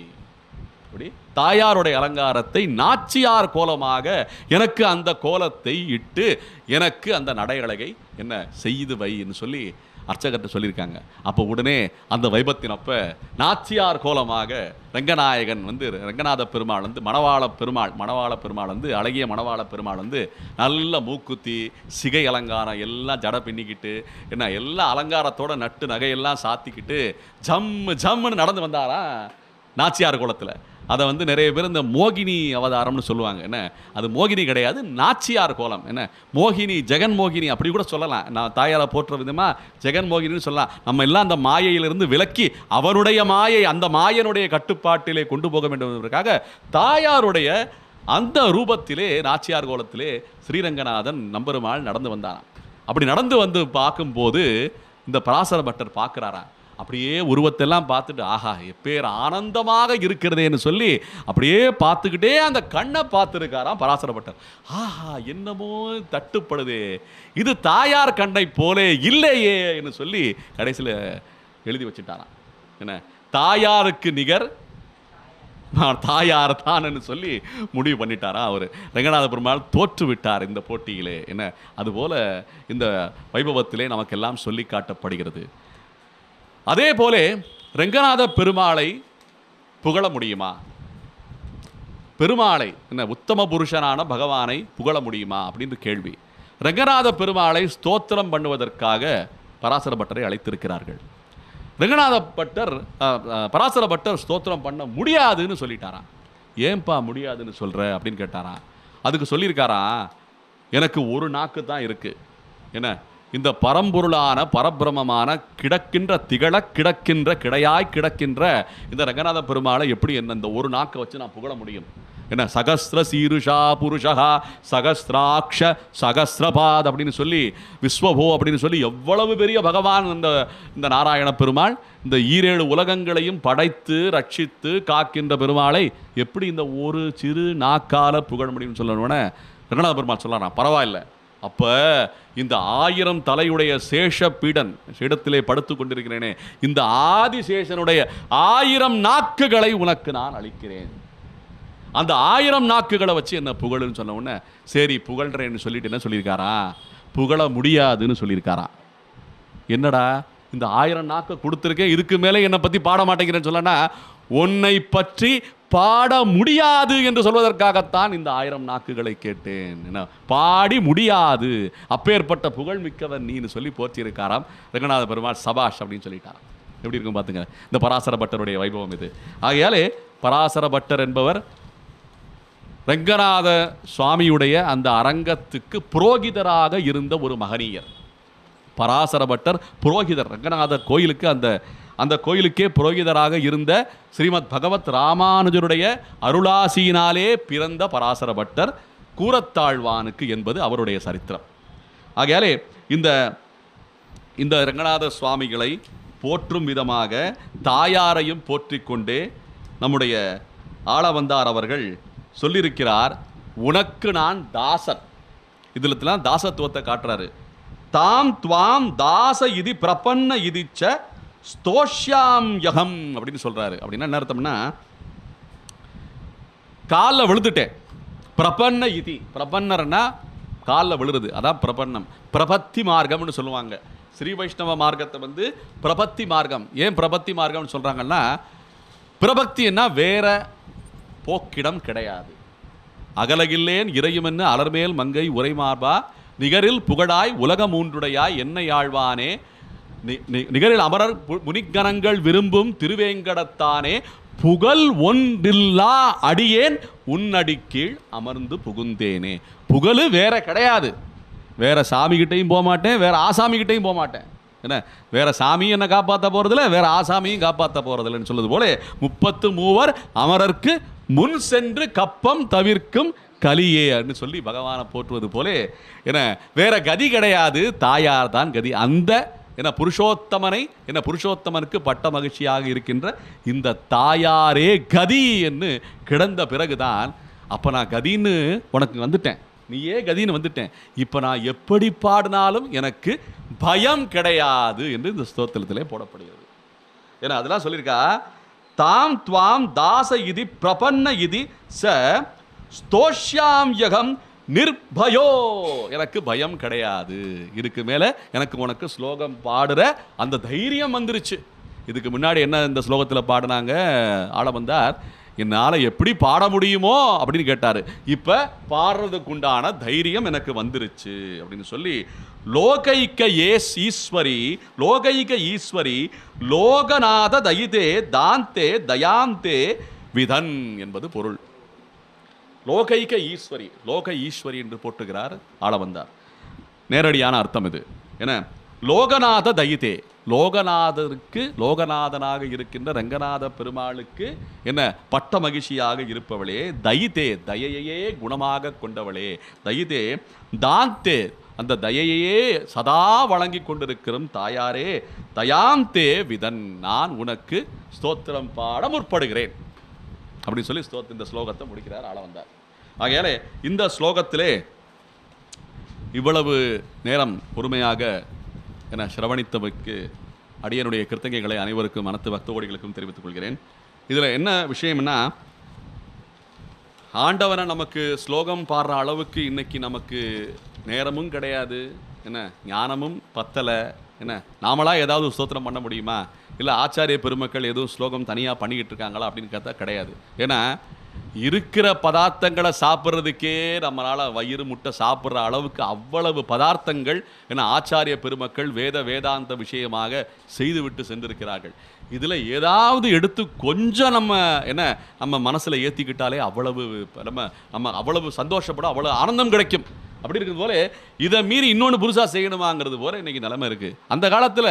அப்படி தாயாருடைய அலங்காரத்தை நாச்சியார் கோலமாக எனக்கு அந்த கோலத்தை இட்டு எனக்கு அந்த நடையழகை என்ன செய்து வைன்னு சொல்லி அர்ச்சகர்கிட்ட சொல்லியிருக்காங்க. அப்போ உடனே அந்த வைபத்தினப்ப நாச்சியார் கோலமாக ரங்கநாயகன் வந்து ரங்கநாத பெருமாள் வந்து மணவாள பெருமாள் வந்து அழகிய மணவாள பெருமாள் வந்து நல்ல மூக்குத்தி சிகை அலங்காரம் எல்லாம் ஜட பின்னிக்கிட்டு என்ன எல்லா அலங்காரத்தோட நட்டு நகையெல்லாம் சாத்திக்கிட்டு ஜம்முன்னு நடந்து வந்தாரா நாச்சியார் கோலத்தில். அதை வந்து நிறைய பேர் இந்த மோகினி அவதாரம்னு சொல்லுவாங்க. என்ன அது மோகினி கிடையாது, நாச்சியார் கோலம். என்ன மோகினி ஜெகன் மோகினி அப்படி கூட சொல்லலாம், நான் தாயாரை போற்ற விதமாக ஜெகன் மோகினின்னு சொல்லலாம். நம்ம எல்லாம் அந்த மாயையிலிருந்து விலக்கி அவனுடைய மாயை அந்த மாயனுடைய கட்டுப்பாட்டிலே கொண்டு போக வேண்டும் என்பதற்காக தாயாருடைய அந்த ரூபத்திலே நாச்சியார் கோலத்திலே ஸ்ரீரங்கநாதன் நம்பெருமாள் நடந்து வந்தாராம். அப்படி நடந்து வந்து பார்க்கும்போது இந்த பராசர பட்டர் பார்க்குறாராம். அப்படியே உருவத்தெல்லாம் பார்த்துட்டு ஆஹா எப்பேர் ஆனந்தமாக இருக்கிறதேன்னு சொல்லி அப்படியே பார்த்துக்கிட்டே அந்த கண்ணை பார்த்துருக்காராம் பராசர பட்டர். ஆஹா என்னமோ தட்டுப்படுதே, இது தாயார் கண்ணை போலே இல்லையே என்று சொல்லி கடைசியில் எழுதி வச்சுட்டாராம். என்ன தாயாருக்கு நிகர் தாயார் தான் சொல்லி முடிவு பண்ணிட்டாரா அவர். ரங்கநாத பெருமாள் தோற்று விட்டார் இந்த போட்டியிலே. என்ன அதுபோல இந்த வைபவத்திலே நமக்கெல்லாம் சொல்லி காட்டப்படுகிறது. அதே போல ரங்கநாத பெருமாளை புகழ முடியுமா, பெருமாளை என்ன உத்தம புருஷனான பகவானை புகழ முடியுமா அப்படின்னு கேள்வி. ரங்கநாத பெருமாளை ஸ்தோத்திரம் பண்ணுவதற்காக பராசர பட்டரை அழைத்திருக்கிறார்கள். ரங்கநாத பட்டர் பராசர பட்டர் ஸ்தோத்திரம் பண்ண முடியாதுன்னு சொல்லிட்டாராம். ஏன்பா முடியாதுன்னு சொல்கிற அப்படின்னு கேட்டாராம். அதுக்கு சொல்லியிருக்காராம், எனக்கு ஒரு நாக்கு தான் இருக்குது, என்ன இந்த பரம்பொருளான பரபிரமமான கிடக்கின்ற திகழ கிடக்கின்ற கிடையாய் கிடக்கின்ற இந்த ரங்கநாத பெருமாளை எப்படி என்ன இந்த ஒரு நாக்கை வச்சு நான் புகழ முடியும், என்ன சகஸ்ர சீருஷா புருஷா சகஸ்ராட்ச சகஸ்ரபாத் அப்படின்னு சொல்லி விஸ்வபோ அப்படின்னு சொல்லி எவ்வளவு பெரிய பகவான் இந்த நாராயண பெருமாள் இந்த 7 உலகங்களையும் படைத்து ரட்சித்து காக்கின்ற பெருமாளை எப்படி இந்த ஒரு சிறு நாக்கால புகழ முடியும்னு சொல்லணும்னு ரங்கநாத பெருமாள் சொல்லலாம். பரவாயில்ல, அப்போ இந்த 1000 தலையுடைய சேஷ பீடன் இடத்திலே படுத்து கொண்டிருக்கிறேனே, இந்த ஆதிசேஷனுடைய 1000 நாக்குகளை உனக்கு நான் அளிக்கிறேன், அந்த 1000 நாக்குகளை வச்சு என்ன புகழுன்னு சொன்ன உடனே சரி புகழ்றேன்னு சொல்லிட்டு என்ன சொல்லியிருக்காரா, புகழ முடியாதுன்னு சொல்லியிருக்காரா. என்னடா இந்த 1000 நாக்கை கொடுத்துருக்கேன், இதுக்கு மேலே என்னை பற்றி பாட மாட்டேங்கிறேன்னு சொல்லனா, உன்னை பற்றி பாட முடியாது என்று சொல்வதற்காகத்தான் இந்த 1000 நாக்குகளை கேட்டேன். என்ன பாடி முடியாது, அப்பேற்பட்ட புகழ் மிக்கவன் நீன்னு சொல்லி போற்றியிருக்காராம் ரங்கநாத பெருமாள். சபாஷ் அப்படின்னு சொல்லிட்டாராம். எப்படி இருக்கும் பார்த்துங்க இந்த பராசர பட்டருடைய வைபவம் இது. ஆகையாலே பராசர பட்டர் என்பவர் ரங்கநாத சுவாமியுடைய அந்த அரங்கத்துக்கு புரோகிதராக இருந்த ஒரு மகனீயர். பராசர பட்டர் புரோகிதர், ரங்கநாதர் கோயிலுக்கு அந்த கோயிலுக்கே புரோகிதராக இருந்த ஸ்ரீமத் பகவத் ராமானுஜருடைய அருளாசியினாலே பிறந்த பராசர பட்டர் கூரத்தாழ்வானுக்கு என்பது அவருடைய சரித்திரம். ஆகையாலே இந்த ரங்கநாத சுவாமிகளை போற்றும் விதமாக தாயாரையும் போற்றிக்கொண்டே நம்முடைய ஆளவந்தார் அவர்கள் சொல்லியிருக்கிறார், உனக்கு நான் தாசன். இதில் தாசத்துவத்தை காட்டுறாரு. தாம் துவாம் தாச இதி பிரபன்ன இதிச்ச ஸ்தோஷ்யாம் யகம் அப்படின்னு சொல்றாரு. அப்படின்னா என்ன அர்த்தம்னா, காலில் விழுந்துட்டேன். பிரபன்ன இதி, பிரபன்னர்னா காலில் விழுறது, அதான் பிரபன்னம். பிரபத்தி மார்க்கம்னு சொல்லுவாங்க. ஸ்ரீ வைஷ்ணவ மார்க்கத்தை பிரபத்தி மார்க்கம். ஏன் பிரபத்தி மார்க்கம்னு சொல்றாங்கன்னா, பிரபக்தின்னா வேற போக்கிடம் கிடையாது. அகலகில்லேன் இறையுமென்னு அலர்மேல் மங்கை உரைமார்பா நிகரில் புகழாய் உலக மூன்றுடையாய் என்னை ஆழ்வானே நிகரில் அமரர் முனிக்கணங்கள் விரும்பும் திருவேங்கடத்தானே புகழ் ஒன்றில்லா அடியேன் உன்னடி கீழ் அமர்ந்து புகுந்தேனே. புகழ் வேற கிடையாது. வேற சாமிகிட்டையும் போக மாட்டேன், வேற ஆசாமிகிட்டையும் போக மாட்டேன். என்ன, வேற சாமி என்ன காப்பாற்ற போறதில்ல, வேற ஆசாமியும் காப்பாற்ற போறதில்லைன்னு சொல்லுது போல 33 அமரர்க்கு முன் சென்று கப்பம் தவிர்க்கும் கலியே அப்படின்னு சொல்லி பகவானை போற்றுவது போல என்ன வேற கதி கிடையாது, தாயார் தான் கதி. அந்த என்ன புருஷோத்தமனுக்கு பட்ட மகிழ்ச்சியாக இருக்கின்ற இந்த தாயாரே கதி என்று கிடந்த பிறகுதான், அப்போ நான் கதின்னு உனக்கு வந்துட்டேன், நீயே கதின்னு வந்துட்டேன், இப்போ நான் எப்படி பாடினாலும் எனக்கு பயம் கிடையாது என்று இந்த ஸ்தோத்திரத்திலே போடப்படுகிறது. ஏன்னா அதெல்லாம் சொல்லியிருக்கா, தாம் துவாம் தாச இதி பிரபன்ன இதி ச ஸ்தோஷ்யாம் யகம் நிர்பயோ, எனக்கு பயம் கிடையாது. இதுக்கு மேலே எனக்கு உனக்கு ஸ்லோகம் பாடுற அந்த தைரியம் வந்துருச்சு. இதுக்கு முன்னாடி என்ன இந்த ஸ்லோகத்தில் பாடினாங்க ஆளவந்தார், என்னால் எப்படி பாட முடியுமோ அப்படின்னு கேட்டார். இப்போ பாடுறதுக்குண்டான தைரியம் எனக்கு வந்துருச்சு அப்படின்னு சொல்லி லோகைக்க ஈஸ்வரி லோகநாத தயிதே தாந்தே தயாந்தே விதன் என்பது பொருள். லோகைக்க ஈஸ்வரி, லோக ஈஸ்வரி என்று போட்டுகிறார் ஆளவந்தார். நேரடியான அர்த்தம் இது. ஏன்னா லோகநாத தயிதே, லோகநாதருக்கு லோகநாதனாக இருக்கின்ற ரங்கநாத பெருமாளுக்கு என்ன பட்ட மகிழ்ச்சியாக இருப்பவளே, தயிதே தயையே குணமாக கொண்டவளே, தயிதே தாந்தே அந்த தயையே சதா வழங்கி கொண்டிருக்கிற தாயாரே, தயாந்தே விதன் நான் உனக்கு ஸ்தோத்திரம் பாட முற்படுகிறேன் அப்படின்னு சொல்லி இந்த ஸ்லோகத்தை முடிக்கிறார் ஆளவந்தார். ஆகையாலே இந்த ஸ்லோகத்திலே இவ்வளவு நேரம் பொறுமையாக என சிரவணித்தமைக்கு அடியனுடைய கிருத்தகைகளை அனைவருக்கும் அனைத்து பக்தகோடிகளுக்கும் தெரிவித்துக் கொள்கிறேன். இதில் என்ன விஷயம்னா, ஆண்டவனை நமக்கு ஸ்லோகம் பாடுற அளவுக்கு இன்னைக்கு நமக்கு நேரமும் கிடையாது, என்ன ஞானமும் பத்தலை. என்ன நாமளாக ஏதாவது ஸ்தோத்திரம் பண்ண முடியுமா, இல்லை ஆச்சாரிய பெருமக்கள் எதுவும் ஸ்லோகம் தனியாக பண்ணிக்கிட்டு இருக்காங்களா அப்படின்னு கேட்டா கிடையாது. ஏன்னா இருக்கிற பதார்த்தங்களை சாப்பிட்றதுக்கே நம்மளால் வயிறு முட்டை சாப்பிட்ற அளவுக்கு அவ்வளவு பதார்த்தங்கள் ஏன்னா ஆச்சாரிய பெருமக்கள் வேதாந்த விஷயமாக செய்துவிட்டு சென்றிருக்கிறார்கள். இதில் ஏதாவது எடுத்து கொஞ்சம் நம்ம மனசில் ஏற்றிக்கிட்டாலே அவ்வளவு நம்ம அவ்வளவு சந்தோஷப்படும், அவ்வளவு ஆனந்தம் கிடைக்கும். அப்படி இருக்கிறது போல இதை மீறி இன்னொன்று புதுசாக செய்யணுமாங்கிறது போல இன்னைக்கு நிலைமை இருக்குது. அந்த காலத்தில்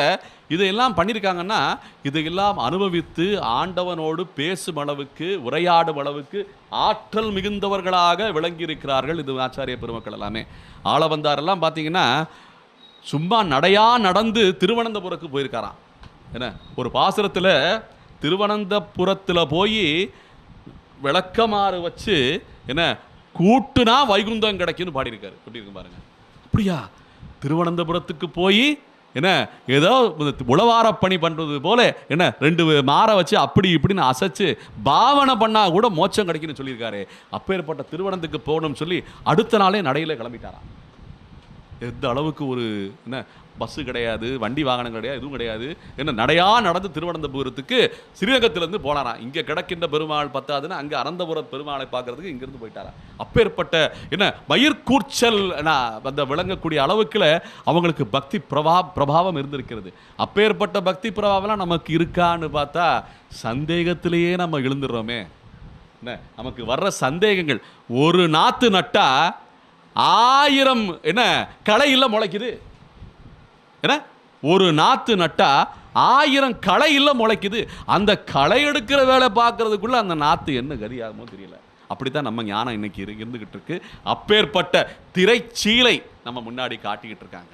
இதையெல்லாம் பண்ணியிருக்காங்கன்னா இதையெல்லாம் அனுபவித்து ஆண்டவனோடு பேசும் அளவுக்கு உரையாடும் அளவுக்கு ஆற்றல் மிகுந்தவர்களாக விளங்கியிருக்கிறார்கள் இது ஆச்சாரிய பெருமக்கள் எல்லாமே. ஆளவந்தாரெல்லாம் பார்த்தீங்கன்னா சும்மா நடந்து திருவனந்தபுரத்துக்கு போயிருக்காராம். என்ன ஒரு பாசுரத்தில் திருவனந்தபுரத்தில் போய் விளக்கமாறு வச்சு என்ன கூட்டுனா வைகுந்தம் கிடைக்குன்னு பாடியிருக்காரு. எப்படி இருக்கு பாருங்க. அப்படியா திருவனந்தபுரத்துக்கு போய் என்ன ஏதோ உளவார பணி பண்ணுறது போல என்ன 2 மாற வச்சு அப்படி இப்படின்னு அசைச்சு பாவனை பண்ணால் கூட மோட்சம் கிடைக்குன்னு சொல்லியிருக்காரு. அப்பேற்பட்ட திருவனந்துக்கு போகணும்னு சொல்லி அடுத்த நாளே நடையில் கிளம்பிட்டாராம். எந்த அளவுக்கு ஒரு என்ன பஸ்ஸு கிடையாது, வண்டி வாகனம் கிடையாது, எதுவும் கிடையாது. என்ன நடையா நடந்து திருவனந்தபுரத்துக்கு ஸ்ரீரங்கத்திலேருந்து போனாராம். இங்கே கிடக்கின்ற பெருமாள் பத்தாதுன்னு அங்கே அனந்தபுர பெருமாளை பார்க்கறதுக்கு இங்கேருந்து போயிட்டாராம். அப்பேற்பட்ட என்ன மயிர்கூர்ச்சல் அந்த விளங்கக்கூடிய அளவுக்குள்ள அவங்களுக்கு பக்தி பிரபாவம் இருந்திருக்கிறது. அப்பேற்பட்ட பக்தி பிரபாவம்லாம் நமக்கு இருக்கான்னு பார்த்தா சந்தேகத்திலேயே நம்ம எழுந்துடுறோமே. என்ன நமக்கு வர்ற சந்தேகங்கள், ஒரு நாத்து நட்டா 1000 என்ன களை இல்லை முளைக்குது. என்ன ஒரு நாத்து நட்டா 1000 களை இல்லை முளைக்குது. அந்த களை எடுக்கிற வேலை பார்க்கறதுக்குள்ள அந்த நாத்து என்ன கதியாகுமோ தெரியல. அப்படித்தான் நம்ம ஞானம் இன்னைக்கு இருந்துகிட்டு இருக்கு. அப்பேற்பட்ட திரைச்சீலை நம்ம முன்னாடி காட்டிக்கிட்டு இருக்காங்க.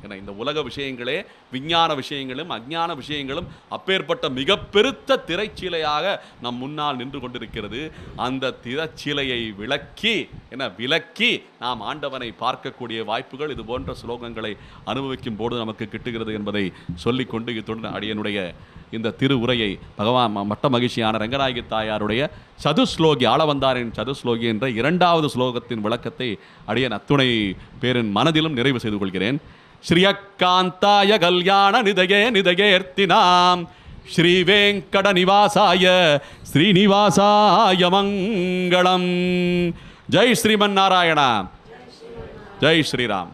ஏன்னா இந்த உலக விஷயங்களே, விஞ்ஞான விஷயங்களும் அஞ்ஞான விஷயங்களும் அப்பேற்பட்ட மிக பெருத்த திரைச்சீலையாக நம் முன்னால் நின்று கொண்டிருக்கிறது. அந்த திரைச்சீலையை விலக்கி நாம் ஆண்டவனை பார்க்கக்கூடிய வாய்ப்புகள் இது போன்ற ஸ்லோகங்களை அனுபவிக்கும் போது நமக்கு கிட்டுகிறது என்பதை சொல்லிக்கொண்டு இத்துடன் அடியனுடைய இந்த திரு உரையை பகவான் மட்ட மகிழ்ச்சியான ரங்கநாயகி தாயாருடைய சதுஸ்லோகி ஆளவந்தாரின் சதுஸ்லோகி என்ற 2வது ஸ்லோகத்தின் விளக்கத்தை அடியன் அத்துணை பேரின் மனதிலும் நிறைவு செய்து கொள்கிறேன். ஸ்ரீயக்காந்தாய கல்யாண நிதயேர்த்தினாம் ஸ்ரீ வெங்கட நிவாசாய ஸ்ரீனிவாசாய மங்களம். ஜெய் ஸ்ரீமன் நாராயணா, ஜெய் ஸ்ரீராம்.